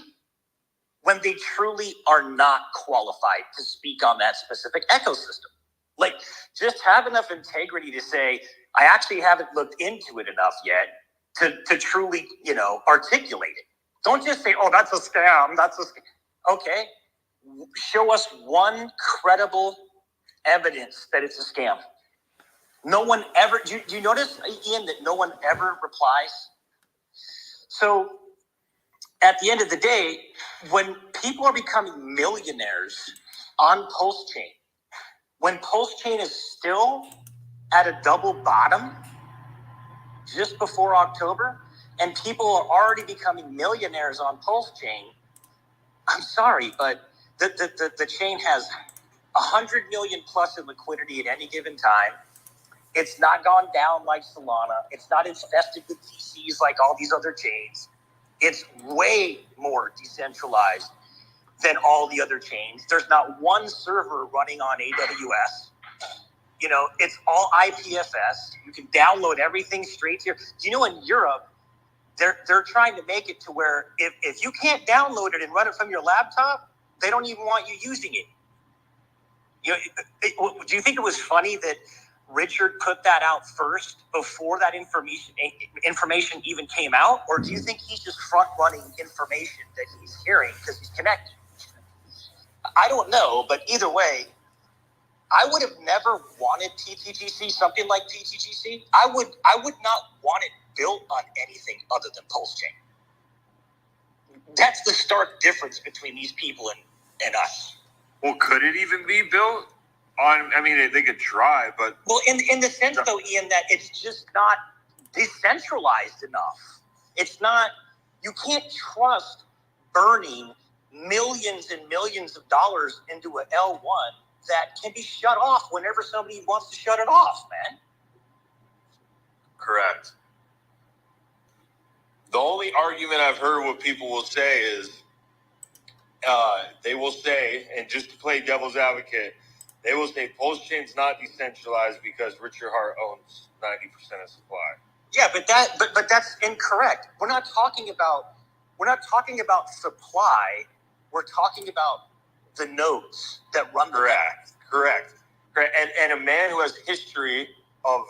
when they truly are not qualified to speak on that specific ecosystem. Like, just have enough integrity to say, I actually haven't looked into it enough yet to truly, you know, articulate it. Don't just say, oh, that's a scam. That's a scam. Okay. Show us one credible evidence that it's a scam. No one ever, do you notice, Ian, that no one ever replies? So at the end of the day, when people are becoming millionaires on Pulse Chain, when Pulse Chain is still at a double bottom just before October, and people are already becoming millionaires on Pulse Chain, I'm sorry, but the chain has 100 million plus in liquidity at any given time. It's not gone down like Solana. It's not infested with VCs like all these other chains. It's way more decentralized than all the other chains. There's not one server running on AWS. You know, it's all IPFS. You can download everything straight to your. Do you know in Europe, they're trying to make it to where if you can't download it and run it from your laptop, they don't even want you using it. You know, do you think it was funny that Richard put that out first before that information even came out? Or do you think he's just front running information that he's hearing because he's connected? I don't know, but either way, I would have never wanted pTGC, something like pTGC. I would not want it built on anything other than Pulse Chain. That's the stark difference between these people and us. Well, could it even be built on? I mean, they could try, but well, in the sense though, Ian, that it's just not decentralized enough. It's not. You can't trust burning millions and millions of dollars into a L1 that can be shut off whenever somebody wants to shut it off, man. Correct. The only argument I've heard what people will say is they will say, and just to play devil's advocate, they will say Pulse Chain's not decentralized because Richard Hart owns 90% of supply. Yeah, but that's incorrect. We're not talking about supply. We're talking about the nodes that run the Correct. And a man who has history of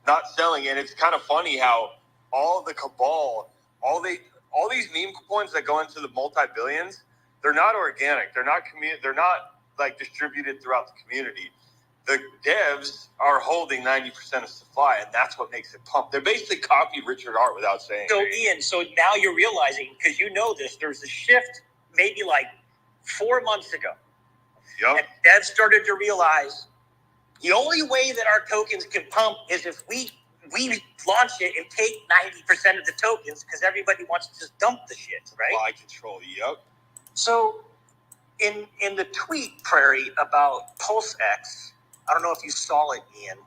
not selling it. It's kind of funny how all the cabal, all these meme coins that go into the multi-billions, they're not organic. They're not They're not like distributed throughout the community. The devs are holding 90% of supply, and that's what makes it pump. They're basically copied Richard Hart without saying. So Ian, so now you're realizing, because you know this, there's a shift maybe like 4 months ago. Yep. And devs started to realize the only way that our tokens can pump is if we launch it and take 90% of the tokens, because everybody wants to just dump the shit, right? Supply control, yep. So in the tweet, Prairie, about PulseX, I don't know if you saw it, Ian,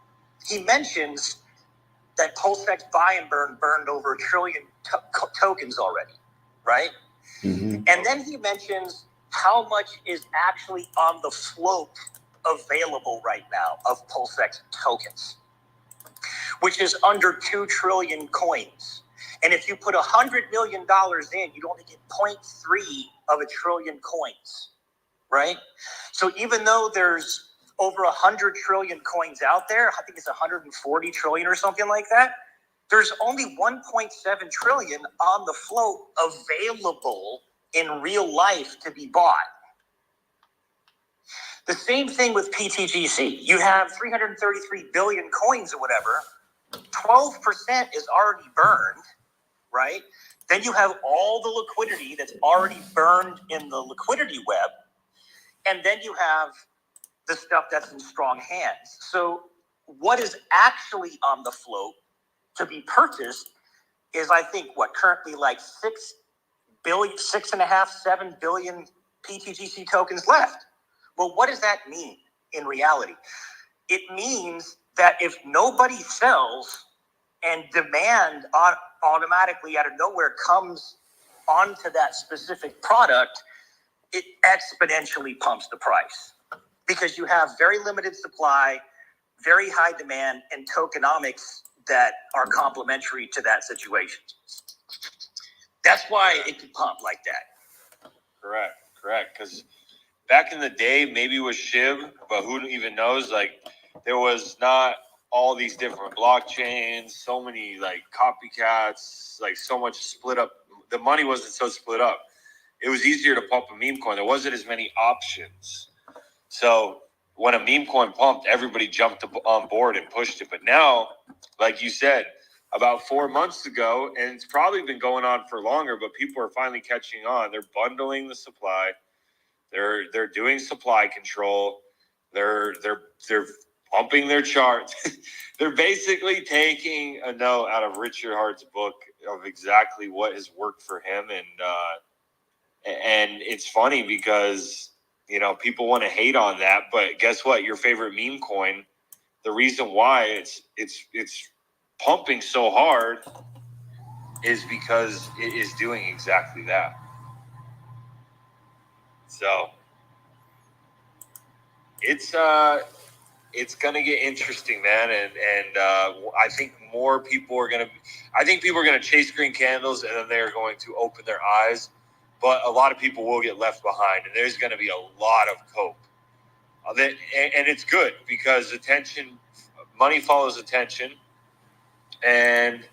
he mentions that PulseX buy and burned over 1 trillion tokens already, right? Mm-hmm. And then he mentions how much is actually on the float available right now of PulseX tokens, which is under 2 trillion coins. And if you put $100 million in, you'd only get 0.3 of a trillion coins, right? So even though there's over 100 trillion coins out there, I think it's 140 trillion or something like that, there's only 1.7 trillion on the float available in real life to be bought. The same thing with pTGC. You have 333 billion coins or whatever. 12% is already burned, right? Then you have all the liquidity that's already burned in the liquidity web. And then you have the stuff that's in strong hands. So what is actually on the float to be purchased is, I think, currently like 7 billion pTGC tokens left. Well, what does that mean in reality? It means that if nobody sells and demand automatically out of nowhere comes onto that specific product, it exponentially pumps the price because you have very limited supply, very high demand, and tokenomics that are complementary to that situation. That's why it could pump like that. Correct. Because back in the day, maybe it was SHIB, but who even knows? Like, there was not all these different blockchains, so many like copycats, like so much split up. The money wasn't so split up. It was easier to pump a meme coin. There wasn't as many options. So when a meme coin pumped, everybody jumped on board and pushed it. But now, like you said, about 4 months ago, and it's probably been going on for longer, but people are finally catching on. They're bundling the supply. They're doing supply control. They're pumping their charts. They're basically taking a note out of Richard Hart's book of exactly what has worked for him, and it's funny because people want to hate on that, but guess what? Your favorite meme coin, the reason why it's pumping so hard is because it is doing exactly that. So it's gonna get interesting, man, and I think people are gonna chase green candles, and then they're going to open their eyes. But a lot of people will get left behind, and there's going to be a lot of cope. And it's good because money follows attention, and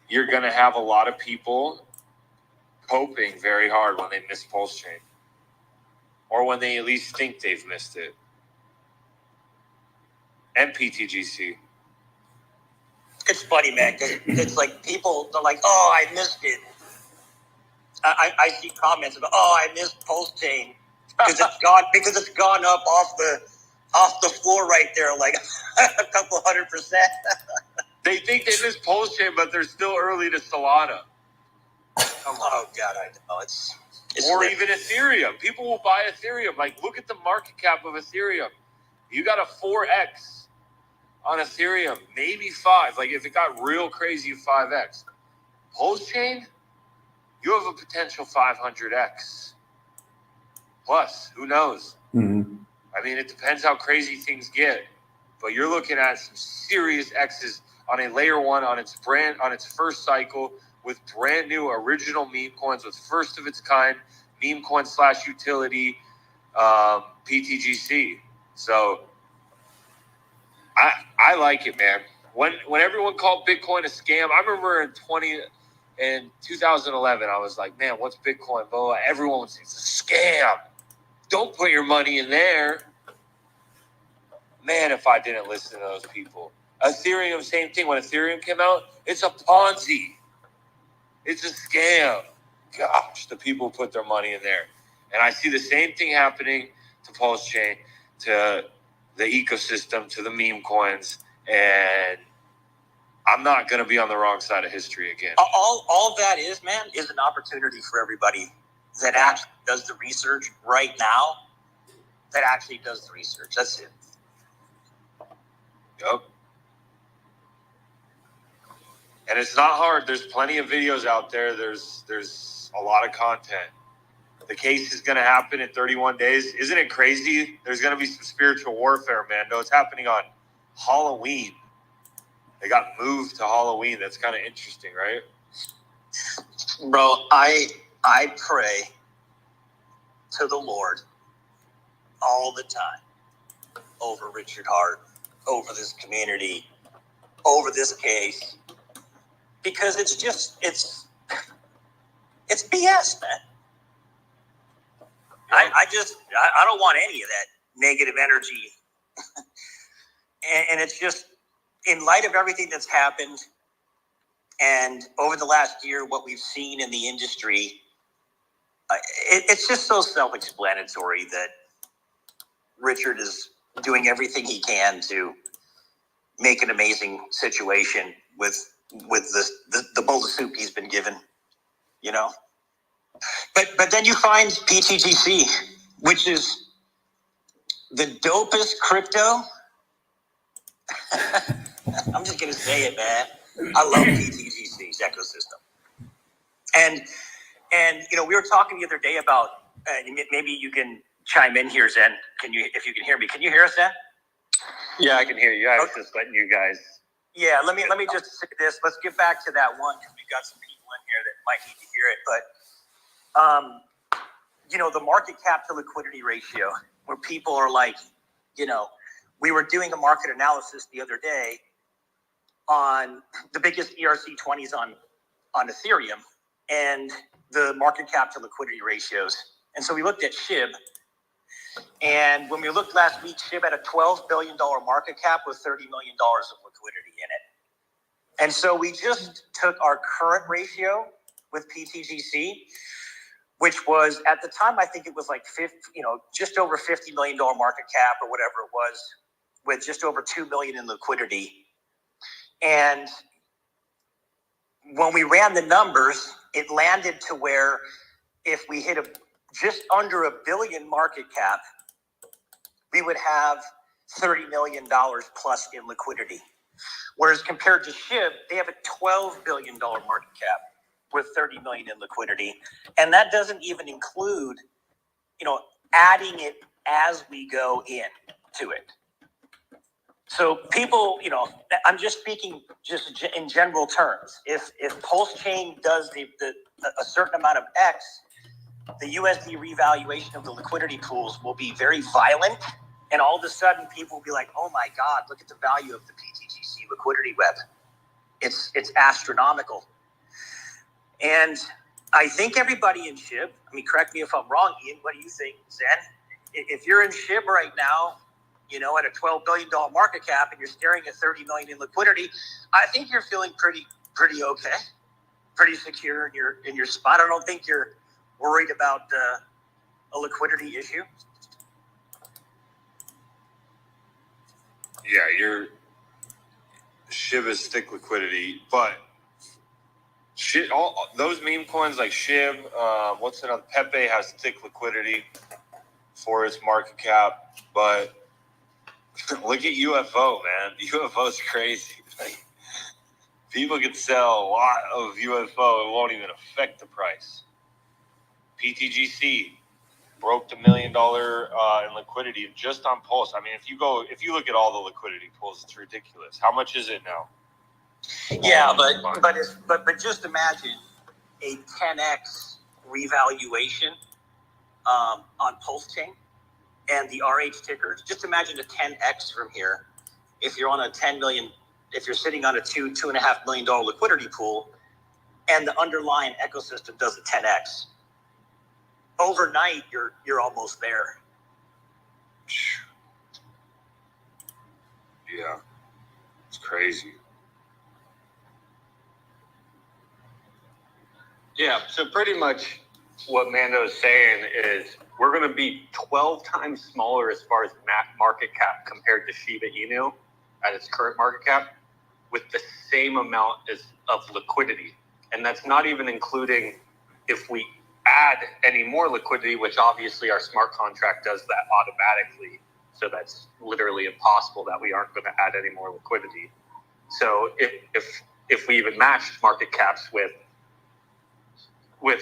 you're going to have a lot of people coping very hard when they miss Pulse Chain, or when they at least think they've missed it. And pTGC. It's funny, man, because it's like people, they're like, oh, I missed it. I see comments about, oh, I missed Pulse Chain because it's gone up off the floor right there, like a couple 100%. They think they missed Pulse Chain, but they're still early to Solana. Oh God, I know it's or lit. Even Ethereum. People will buy Ethereum. Like, look at the market cap of Ethereum. You got a 4x on Ethereum, maybe 5. Like, if it got real crazy, 5x. Pulse Chain, you have a potential 500x. Plus, who knows? Mm-hmm. I mean, it depends how crazy things get. But you're looking at some serious X's on a layer 1 on its first cycle with brand new original meme coins with first of its kind meme coin / utility pTGC. So I like it, man. When everyone called Bitcoin a scam, I remember in 2011, I was like, man, what's Bitcoin? Blah, blah. Everyone was saying it's a scam. Don't put your money in there. Man, if I didn't listen to those people. Ethereum, same thing. When Ethereum came out, it's a Ponzi. It's a scam. Gosh, the people put their money in there. And I see the same thing happening to Pulse Chain, to the ecosystem, to the meme coins. And I'm not going to be on the wrong side of history again. All that is, man, is an opportunity for everybody that actually does the research right now. That's it. Yep. And it's not hard. There's plenty of videos out there. There's a lot of content. The case is going to happen in 31 days. Isn't it crazy? There's going to be some spiritual warfare, man. No, it's happening on Halloween. They got moved to Halloween. That's kind of interesting, right? Bro, I pray to the Lord all the time over Richard Hart, over this community, over this case, because it's BS, man. I don't want any of that negative energy. And it's just, in light of everything that's happened and over the last year, what we've seen in the industry, it's just so self-explanatory that Richard is doing everything he can to make an amazing situation with the bowl of soup he's been given, you know. But then you find pTGC, which is the dopest crypto. I'm just gonna say it, man. I love pTGC's ecosystem, and you know, we were talking the other day about maybe you can chime in here, Zen. If you can hear me? Can you hear us, Zen? Yeah, I can hear you. I was just letting you guys. Yeah, let me just say this. Let's get back to that one because we've got some people in here that might need to hear it. But you know, the market cap to liquidity ratio, where people are like, you know, we were doing a market analysis the other day on the biggest ERC20s on Ethereum and the market cap to liquidity ratios. And so we looked at SHIB. And when we looked last week, SHIB had a $12 billion market cap with $30 million of liquidity in it. And so we just took our current ratio with pTGC, which was at the time, I think it was like just over $50 million market cap or whatever it was, with just over 2 million in liquidity. And when we ran the numbers, it landed to where if we hit just under $1 billion market cap, we would have $30 million plus in liquidity. Whereas compared to SHIB, they have a $12 billion market cap with 30 million in liquidity. And that doesn't even include, you know, adding it as we go in to it. So people, you know, I'm just speaking just in general terms. If Pulse Chain does a certain amount of X, the USD revaluation of the liquidity pools will be very violent. And all of a sudden people will be like, oh my God, look at the value of the pTGC liquidity web. It's astronomical. And I think everybody in SHIB, I mean, correct me if I'm wrong, Ian, what do you think, Zen? If you're in SHIB right now, you know, at a $12 billion market cap and you're staring at 30 million in liquidity, I think you're feeling pretty okay, pretty secure in your spot. I don't think you're worried about a liquidity issue. Yeah, SHIB is thick liquidity, but all those meme coins like SHIB, what's another? Pepe has thick liquidity for its market cap, but look at UFO, man. UFO is crazy. Like, people could sell a lot of UFO; it won't even affect the price. pTGC broke the $1 million in liquidity just on Pulse. I mean, if you look at all the liquidity pools, it's ridiculous. How much is it now? Yeah, but just imagine a 10x revaluation on Pulse Chain and the RH tickers. Just imagine a 10x from here. If you're on a 10 million, if you're sitting on a $2.5 million liquidity pool, and the underlying ecosystem does a 10x. Overnight, you're almost there. Yeah, it's crazy. Yeah, so pretty much what Mando is saying is we're going to be 12 times smaller as far as market cap compared to Shiba Inu at its current market cap with the same amount of liquidity. And that's not even including if we add any more liquidity, which obviously our smart contract does that automatically. So that's literally impossible that we aren't going to add any more liquidity. So if we even matched market caps with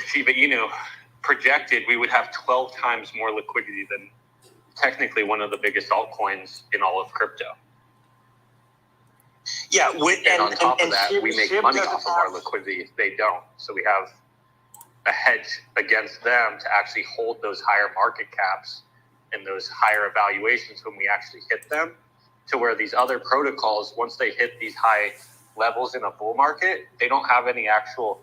Shiba Inu projected, we would have 12 times more liquidity than technically one of the biggest altcoins in all of crypto. Yeah, And on top of that, SHIB, we make SHIB money doesn't off of our have- liquidity if they don't. So we have a hedge against them to actually hold those higher market caps and those higher evaluations when we actually hit them, to where these other protocols, once they hit these high levels in a bull market, they don't have any actual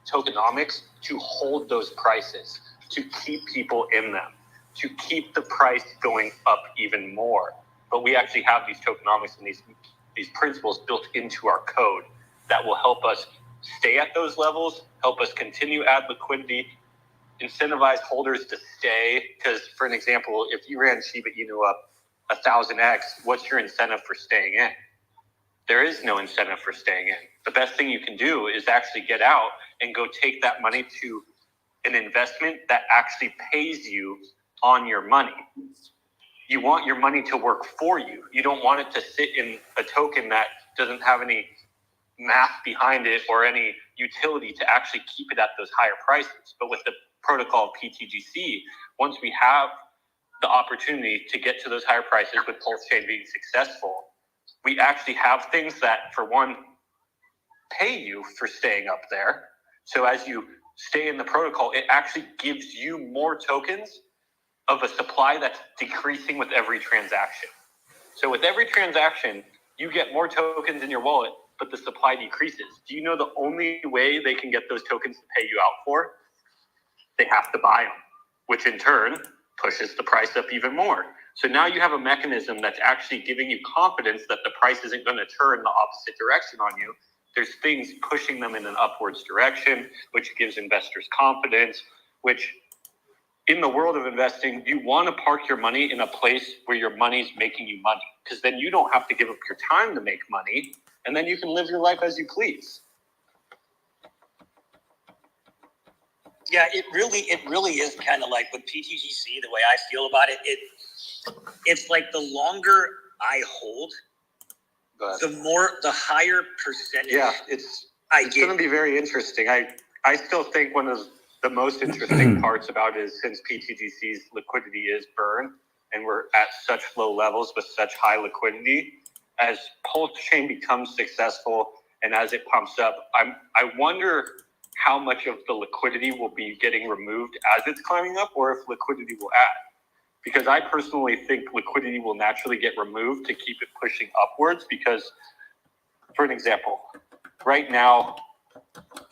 tokenomics to hold those prices, to keep people in them, to keep the price going up even more. But we actually have these tokenomics and these principles built into our code that will help us stay at those levels, help us continue add liquidity, incentivize holders to stay. Because for an example, if you ran Shiba Inu up 1,000x, what's your incentive for staying in? There is no incentive for staying in. The best thing you can do is actually get out and go take that money to an investment that actually pays you on your money. You want your money to work for you. You don't want it to sit in a token that doesn't have any math behind it or any utility to actually keep it at those higher prices. But with the protocol of pTGC, once we have the opportunity to get to those higher prices with Pulse Chain being successful, we actually have things that, for one, pay you for staying up there. So as you stay in the protocol, it actually gives you more tokens of a supply that's decreasing with every transaction. So with every transaction, you get more tokens in your wallet, but the supply decreases. Do you know the only way they can get those tokens to pay you out for? They have to buy them, which in turn pushes the price up even more. So now you have a mechanism that's actually giving you confidence that the price isn't going to turn the opposite direction on you. There's things pushing them in an upwards direction, which gives investors confidence, which in the world of investing, you want to park your money in a place where your money's making you money, because then you don't have to give up your time to make money, and then you can live your life as you please. Yeah, it really is kind of like with pTGC, the way I feel about it, it's like the longer I hold, the higher percentage. Yeah, it's get. going to be very interesting. I still think one of the most interesting parts about it is, since pTGC's liquidity is burned and we're at such low levels with such high liquidity, as Pulse Chain becomes successful and as it pumps up, I wonder how much of the liquidity will be getting removed as it's climbing up, or if liquidity will add. Because I personally think liquidity will naturally get removed to keep it pushing upwards. Because, for an example, right now,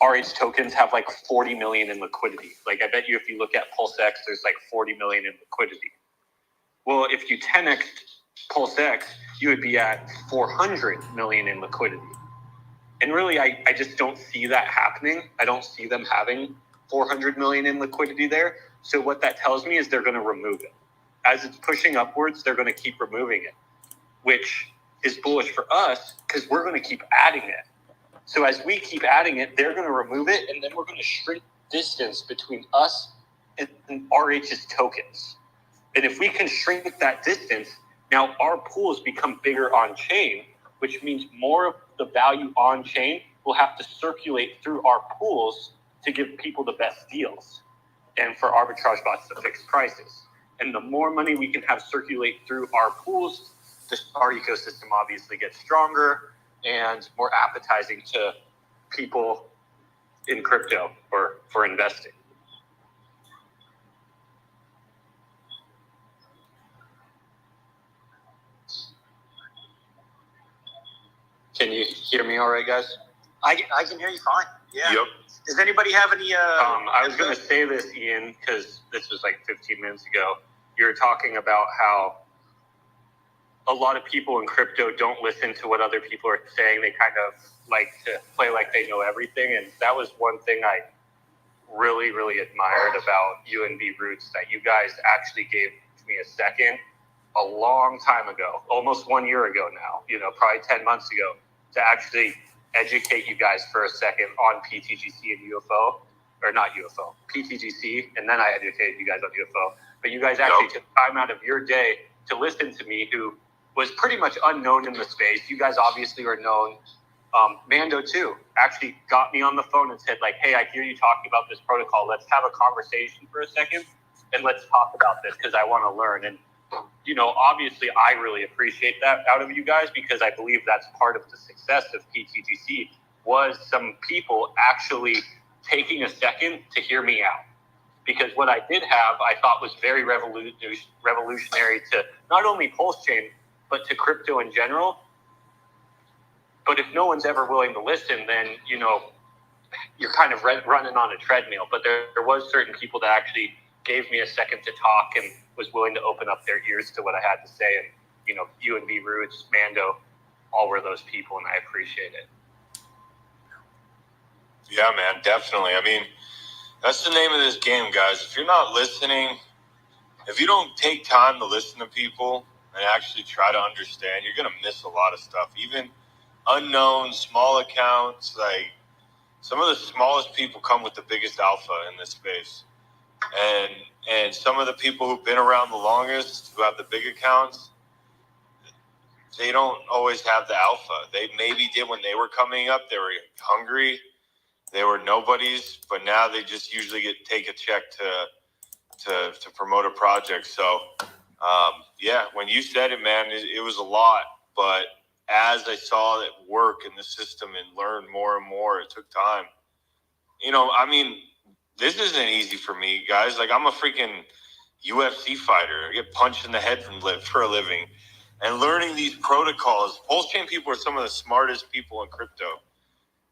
RH tokens have like 40 million in liquidity. Like, I bet you if you look at PulseX, there's like 40 million in liquidity. Well, if you 10x PulseX, you would be at 400 million in liquidity. And really, I just don't see that happening. I don't see them having 400 million in liquidity there. So what that tells me is they're going to remove it. As it's pushing upwards, they're going to keep removing it, which is bullish for us because we're going to keep adding it. So as we keep adding it, they're going to remove it, and then we're going to shrink distance between us and RH's tokens. And if we can shrink that distance, now our pools become bigger on chain, which means more of the value on chain will have to circulate through our pools to give people the best deals and for arbitrage bots to fix prices. And the more money we can have circulate through our pools, our ecosystem obviously gets stronger and more appetizing to people in crypto or for investing. Can you hear me all right, guys? I can hear you fine. Yeah. Yep. Does anybody have any? I was going to say this, Ian, because this was like 15 minutes ago. You were talking about how a lot of people in crypto don't listen to what other people are saying. They kind of like to play like they know everything. And that was one thing I really, really admired about you and B Roots, that you guys actually gave me a second a long time ago, almost 1 year ago now, probably 10 months ago, to actually educate you guys for a second on pTGC and UFO, or not UFO, pTGC, and then I educated you guys on UFO. But you guys actually took time out of your day to listen to me, who was pretty much unknown in the space. You guys obviously are known. Mando too actually got me on the phone and said, like, hey, I hear you talking about this protocol. Let's have a conversation for a second and let's talk about this because I want to learn. And obviously I really appreciate that out of you guys, because I believe that's part of the success of pTGC was some people actually taking a second to hear me out. Because what I did have, I thought was very revolutionary to not only Pulse Chain, but to crypto in general. But if no one's ever willing to listen, then, you're kind of running on a treadmill. But there was certain people that actually gave me a second to talk and was willing to open up their ears to what I had to say. And, you and B Roots, Mando, all were those people, and I appreciate it. Yeah, man, definitely. I mean, that's the name of this game, guys. If you're not listening, if you don't take time to listen to people and actually try to understand, you're going to miss a lot of stuff. Even unknown, small accounts, like some of the smallest people come with the biggest alpha in this space. And some of the people who've been around the longest, who have the big accounts, they don't always have the alpha. They maybe did when they were coming up. They were hungry. They were nobodies, but now they just usually take a check to promote a project. So, when you said it, man, it was a lot. But as I saw it work in the system and learn more and more, it took time. This isn't easy for me, guys. Like, I'm a freaking UFC fighter. I get punched in the head for a living. And learning these protocols, Pulse Chain people are some of the smartest people in crypto.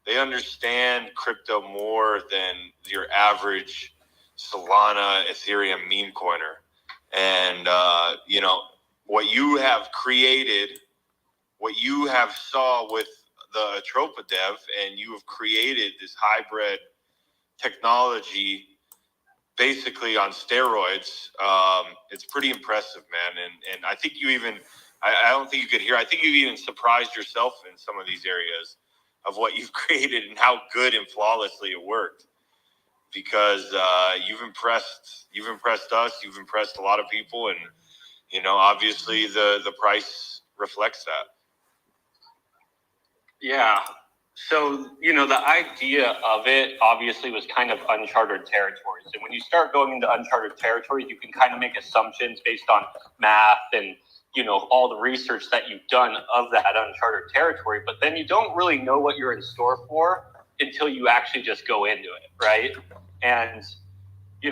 They understand crypto more than your average Solana, Ethereum meme coiner. And, what you have created, what you have saw with the Atropa Dev, and you have created this hybrid technology basically on steroids. It's pretty impressive, man. And I think I don't think you could hear, I think you've even surprised yourself in some of these areas of what you've created and how good and flawlessly it worked. Because you've impressed us, you've impressed a lot of people, and obviously the price reflects that. Yeah. So, the idea of it obviously was kind of uncharted territories. And when you start going into uncharted territories, you can kind of make assumptions based on math and, all the research that you've done of that uncharted territory. But then you don't really know what you're in store for until you actually just go into it, right? And,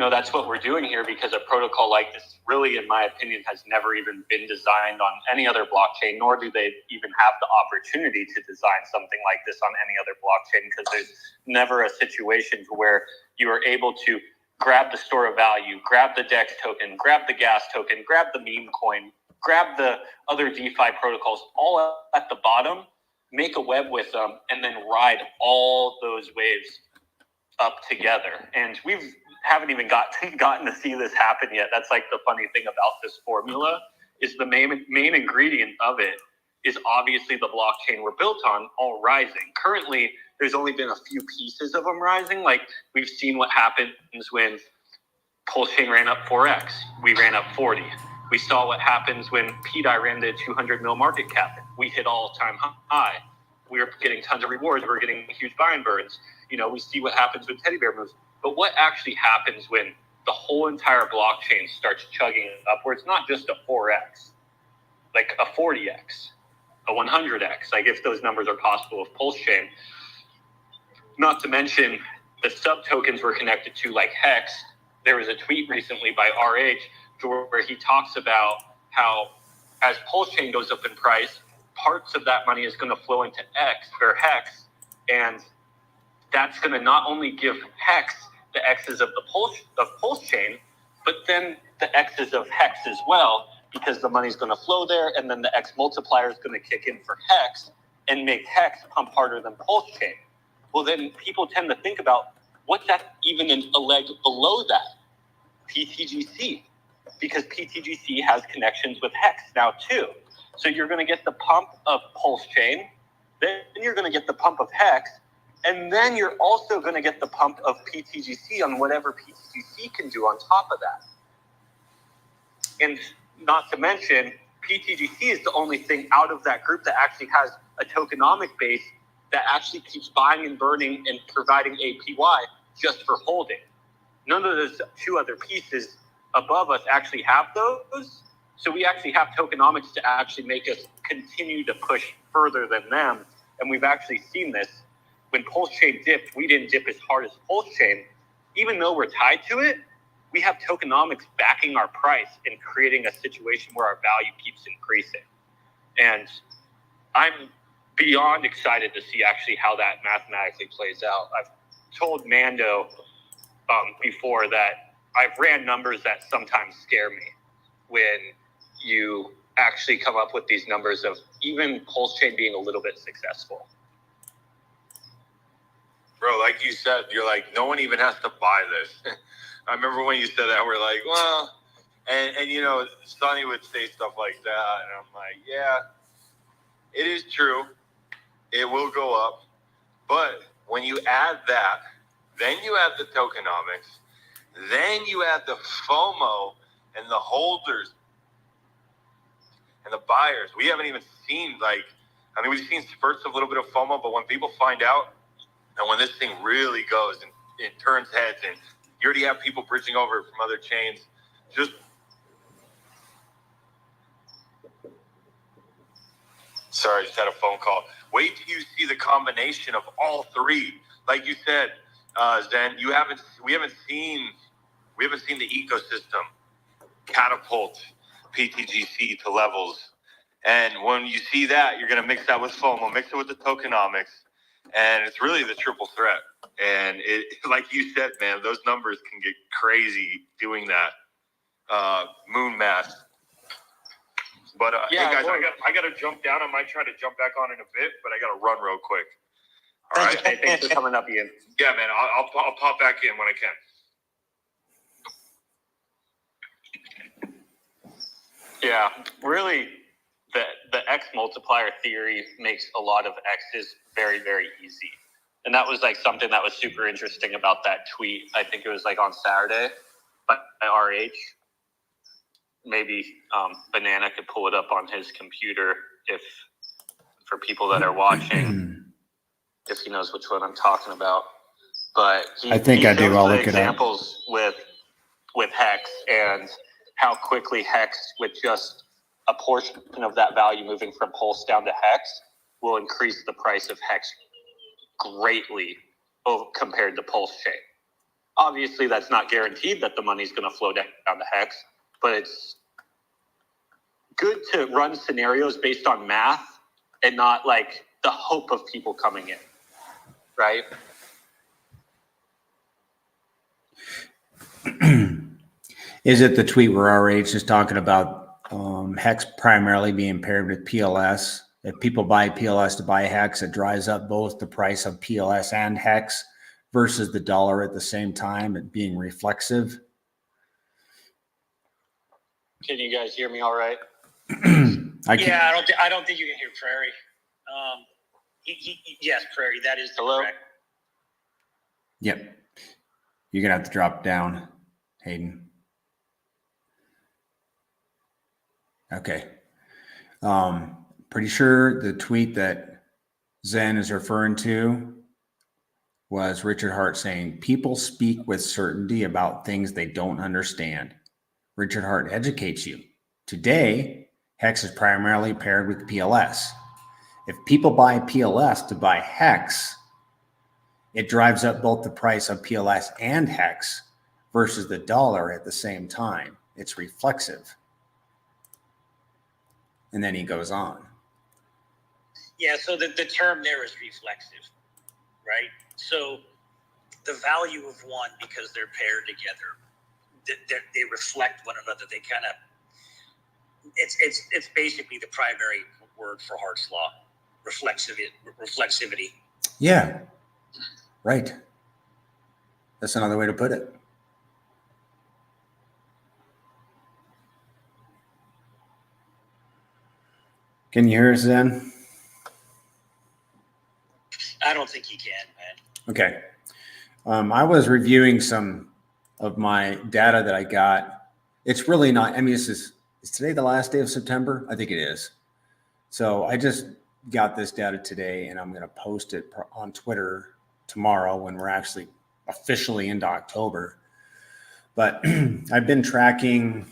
that's what we're doing here, because a protocol like this really, in my opinion, has never even been designed on any other blockchain, nor do they even have the opportunity to design something like this on any other blockchain, because there's never a situation where you are able to grab the store of value, grab the DEX token, grab the gas token, grab the meme coin, grab the other DeFi protocols all at the bottom, make a web with them, and then ride all those waves up together. And we haven't even gotten to see this happen yet. That's like the funny thing about this formula, is the main ingredient of it is obviously the blockchain we're built on, all rising. Currently, there's only been a few pieces of them rising. Like, we've seen what happens when Pulse Chain ran up 4x. We ran up 40. We saw what happens when PDI ran to 200 mil market cap. We hit all-time high. We were getting tons of rewards. We were getting huge buy and burns. We see what happens with teddy bear moves. But what actually happens when the whole entire blockchain starts chugging upwards? Not just a 4x, like a 40x, a 100x, like if those numbers are possible with Pulse Chain. Not to mention the sub tokens we're connected to, like Hex. There was a tweet recently by RH where he talks about how as Pulse Chain goes up in price, parts of that money is going to flow into Hex, and that's going to not only give Hex the X's of the Pulse Chain, but then the X's of Hex as well, because the money's going to flow there, and then the X multiplier is going to kick in for Hex and make Hex pump harder than Pulse Chain. Well, then people tend to think about, what's that even a leg below that? pTGC, because pTGC has connections with Hex now too. So you're going to get the pump of Pulse Chain, then you're going to get the pump of Hex, and then you're also going to get the pump of pTGC on whatever pTGC can do on top of that. And not to mention, pTGC is the only thing out of that group that actually has a tokenomic base that actually keeps buying and burning and providing APY just for holding. None of those two other pieces above us actually have those. So we actually have tokenomics to actually make us continue to push further than them. And we've actually seen this. When Pulse Chain dipped, we didn't dip as hard as Pulse Chain. Even though we're tied to it, we have tokenomics backing our price and creating a situation where our value keeps increasing. And I'm beyond excited to see actually how that mathematically plays out. I've told Mando before that I've ran numbers that sometimes scare me when you actually come up with these numbers of even Pulse Chain being a little bit successful. Bro, like you said, you're like, no one even has to buy this. I remember when you said that, we're like, well, and you know, Sonny would say stuff like that, and I'm like, yeah, it is true. It will go up. But when you add that, then you add the tokenomics, then you add the FOMO and the holders and the buyers. We haven't even seen, like, I mean, we've seen spurts of a little bit of FOMO, but when people find out, and when this thing really goes and it turns heads, and you already have people bridging over from other chains, just sorry, I just had a phone call. Wait till you see the combination of all three. Like you said, Zen, we haven't seen the ecosystem catapult pTGC to levels. And when you see that, you're gonna mix that with FOMO, mix it with the tokenomics, and it's really the triple threat. And it, like you said, man, those numbers can get crazy doing that moon math. But Yeah, hey guys, I got to jump down. I might try to jump back on in a bit, but I got to run real quick. All right. Hey, thanks for coming up, Ian. Yeah, man. I'll pop back in when I can. Yeah, really, the X multiplier theory makes a lot of X's very, very easy. And that was like something that was super interesting about that tweet. I think it was like on Saturday by RH. Maybe Banana could pull it up on his computer if for people that are watching, if he knows which one I'm talking about. But I think I do. I'll look it up. Examples with Hex and how quickly Hex, with just a portion of that value moving from Pulse down to Hex, will increase the price of Hex greatly compared to Pulse Chain. Obviously, that's not guaranteed that the money's going to flow down to Hex, but it's good to run scenarios based on math and not like the hope of people coming in, right? Is it the tweet where RH is talking about Hex primarily being paired with PLS? If people buy PLS to buy Hex, it drives up both the price of PLS and Hex versus the dollar at the same time, it being reflexive. Can you guys hear me all right? I don't think you can hear Prairie. Yes, Prairie, that is correct. Yep. You're going to have to drop down, Hayden. Okay. Pretty sure the tweet that Zen is referring to was Richard Hart saying, people speak with certainty about things they don't understand. Richard Hart educates you. Today, Hex is primarily paired with PLS. If people buy PLS to buy Hex, it drives up both the price of PLS and Hex versus the dollar at the same time. It's reflexive. And then he goes on. Yeah, so the term there is reflexive, right? So the value of one, because they're paired together, they reflect one another. They kind of, it's basically the primary word for Hart's law, reflexivity. Yeah, right. That's another way to put it. Can you hear us, Zen? I don't think you can, man. Okay. I was reviewing some of my data that I got. It's really not, I mean, is today the last day of September? I think it is. So I just got this data today and I'm going to post it on Twitter tomorrow when we're actually officially into October. But I've been tracking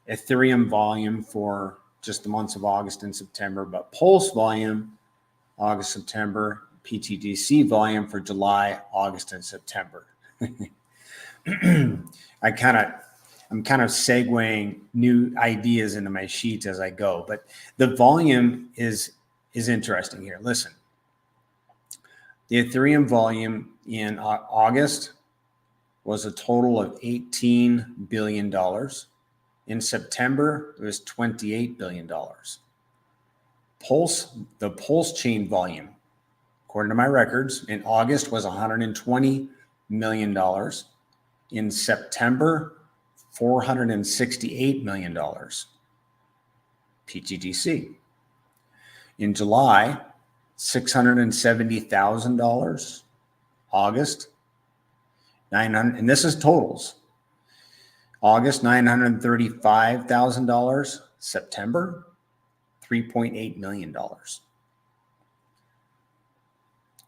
Ethereum volume for just the months of August and September, but Pulse volume, August, September, pTGC volume for July, August, and September. I'm kind of segueing new ideas into my sheets as I go, but the volume is interesting here. Listen, the Ethereum volume in August was a total of $18 billion. In September, it was $28 billion. The Pulse chain volume, according to my records, in August was $120 million. In September, $468 million. pTGC. In July, $670,000. August, 900, and this is totals. August, $935,000. September, $3.8 million.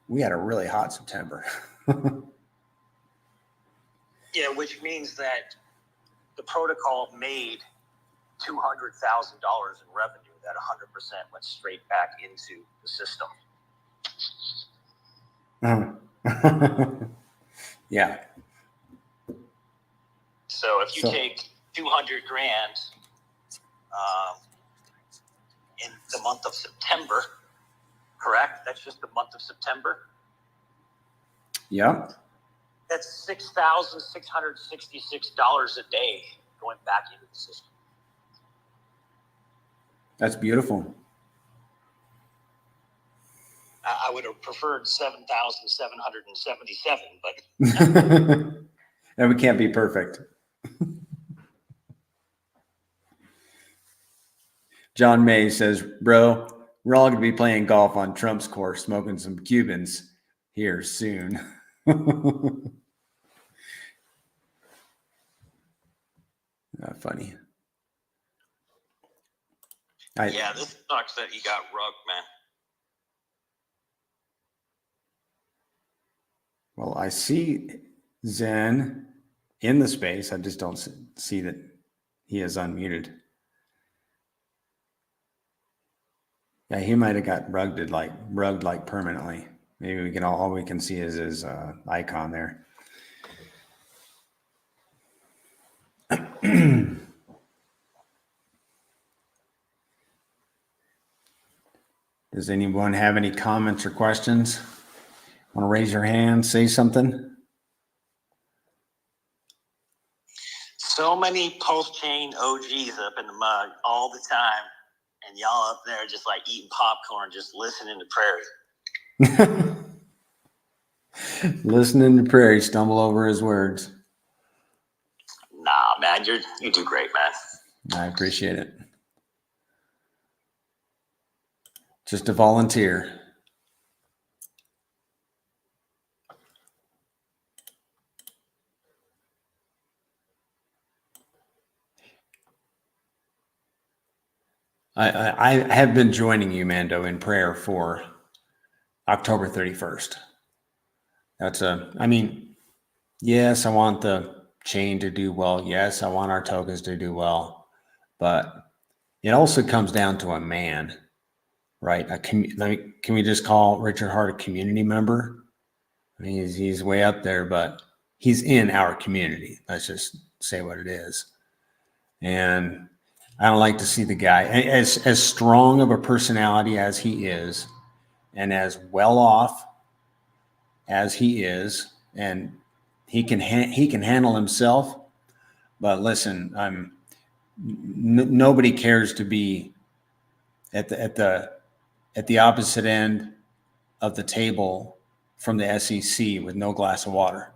We had a really hot September. Yeah, which means that the protocol made $200,000 in revenue. That 100% went straight back into the system. Yeah. So if you take 200 grand in the month of September, correct? That's just the month of September. Yeah. That's $6,666 a day going back into the system. That's beautiful. I would have preferred 7,777, but and we can't be perfect. John May says, bro, we're all going to be playing golf on Trump's course, smoking some Cubans here soon. Not funny. Yeah, this sucks that he got rugged, man. Well, I see Zen in the space. I just don't see that he is unmuted. Yeah, he might have got rugged like permanently. Maybe we can all we can see is his icon there. Does anyone have any comments or questions? Want to raise your hand, say something? So many post-chain OGs up in the mug all the time, and y'all up there just like eating popcorn, just listening to Prairie. Listening to Prairie stumble over his words. Nah, man, you do great, man. I appreciate it. Just a volunteer. I have been joining you, Mando, in prayer for October 31st. Yes, I want the chain to do well. Yes, I want our tokens to do well. But it also comes down to a man, right? Can we just call Richard Hart a community member? I mean, he's way up there, but he's in our community. Let's just say what it is. And I don't like to see the guy as strong of a personality as he is, and as well off as he is, and he can handle himself. But listen, nobody cares to be at the opposite end of the table from the SEC with no glass of water.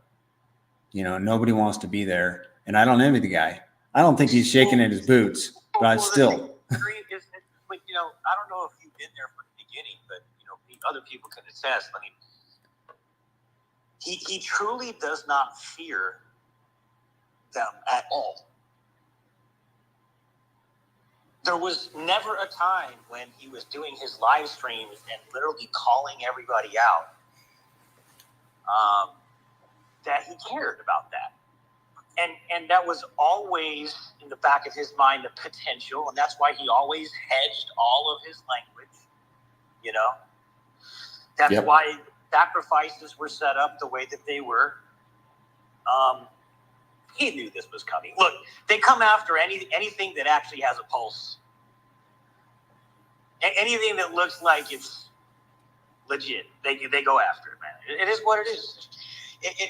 You know, nobody wants to be there, and I don't envy the guy. I don't think he's shaking in his boots, but I still. You know, I don't know if you've been there from the beginning, but you know, other people can attest. I mean, he truly does not fear them at all. There was never a time when he was doing his live streams and literally calling everybody out that he cared about that. And that was always in the back of his mind, the potential, and that's why he always hedged all of his language. You know, that's Yep. why sacrifices were set up the way that they were. He knew this was coming. Look, they come after anything that actually has a pulse. Anything that looks like it's legit, they go after it, man. It is what it is.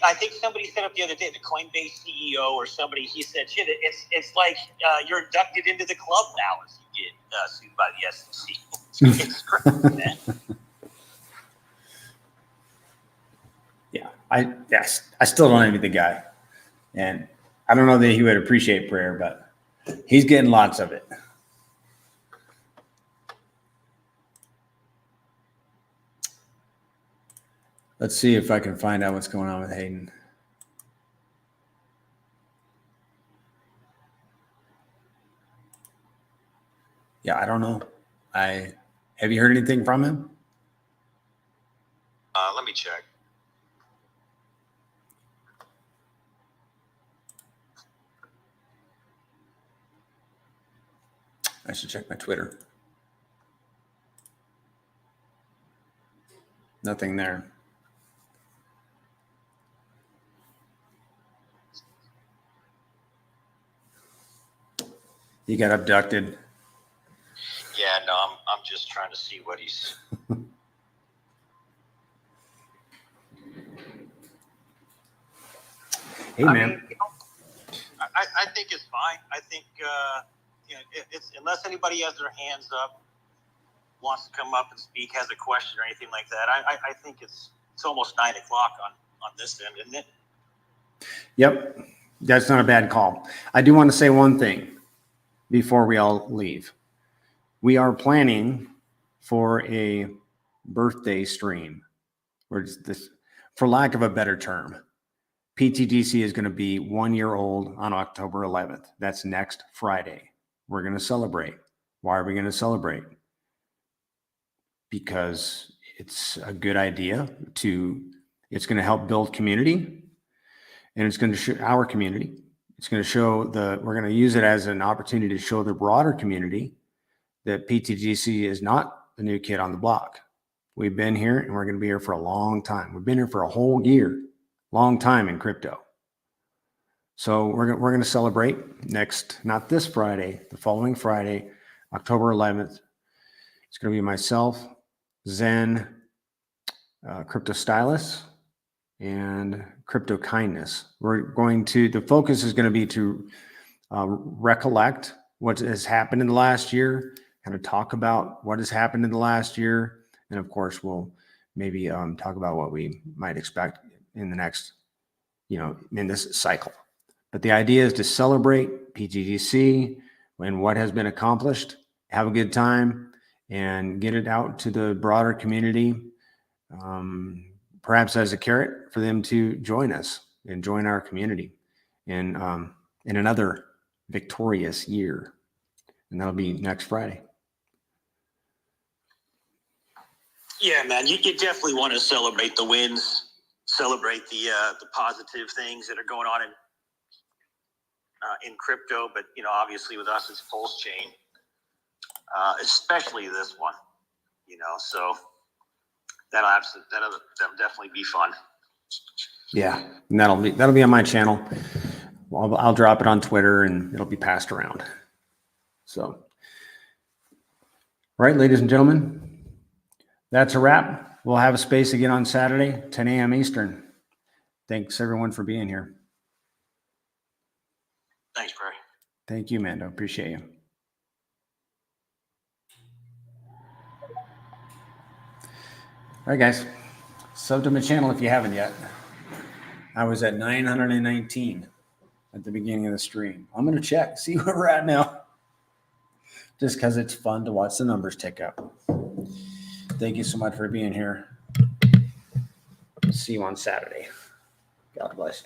I think somebody said up the other day, the Coinbase CEO or somebody, he said, shit, it's like you're inducted into the club now if you get sued by the SEC. It's crazy, man. Yeah, I still don't envy the guy, and I don't know that he would appreciate prayer, but he's getting lots of it. Let's see if I can find out what's going on with Hayden. Yeah, I don't know. Have you heard anything from him? Let me check. I should check my Twitter. Nothing there. He got abducted. Yeah, no, I'm just trying to see what he's. Hey, man. I mean, you know, I think it's fine. I think you know, it's unless anybody has their hands up, wants to come up and speak, has a question or anything like that. I think it's almost 9 o'clock on this end, isn't it? Yep, that's not a bad call. I do want to say one thing before we all leave. We are planning for a birthday stream, or this, for lack of a better term. pTGC is going to be 1 year old on October 11th. That's next Friday. We're going to celebrate. Why are we going to celebrate? Because it's a good idea it's going to help build community, and it's going to show our community. It's going to show we're going to use it as an opportunity to show the broader community that pTGC is not the new kid on the block. We've been here and we're going to be here for a long time. We've been here for a whole year, long time in crypto. So we're going to celebrate not this Friday, the following Friday, October 11th. It's going to be myself, Zen, Crypto Stylus, and Crypto Kindness. The focus is going to be to recollect what has happened in the last year, kind of talk about what has happened in the last year. And of course, we'll maybe talk about what we might expect in the next, in this cycle. But the idea is to celebrate pTGC and what has been accomplished, have a good time, and get it out to the broader community, perhaps as a carrot for them to join us and join our community in another victorious year. And that'll be next Friday. Yeah, man, you definitely want to celebrate the wins, celebrate the positive things that are going on in crypto. But obviously with us, it's Pulse Chain, especially this one. So that'll definitely be fun. Yeah, and that'll be on my channel. I'll drop it on Twitter and it'll be passed around. So, all right, ladies and gentlemen, that's a wrap. We'll have a space again on Saturday, 10 a.m. Eastern. Thanks everyone for being here. Thanks, Perry. Thank you, Mando. Appreciate you. All right, guys. Sub to my channel if you haven't yet. I was at 919 at the beginning of the stream. I'm going to check, see where we're at now. Just because it's fun to watch the numbers tick up. Thank you so much for being here. See you on Saturday. God bless.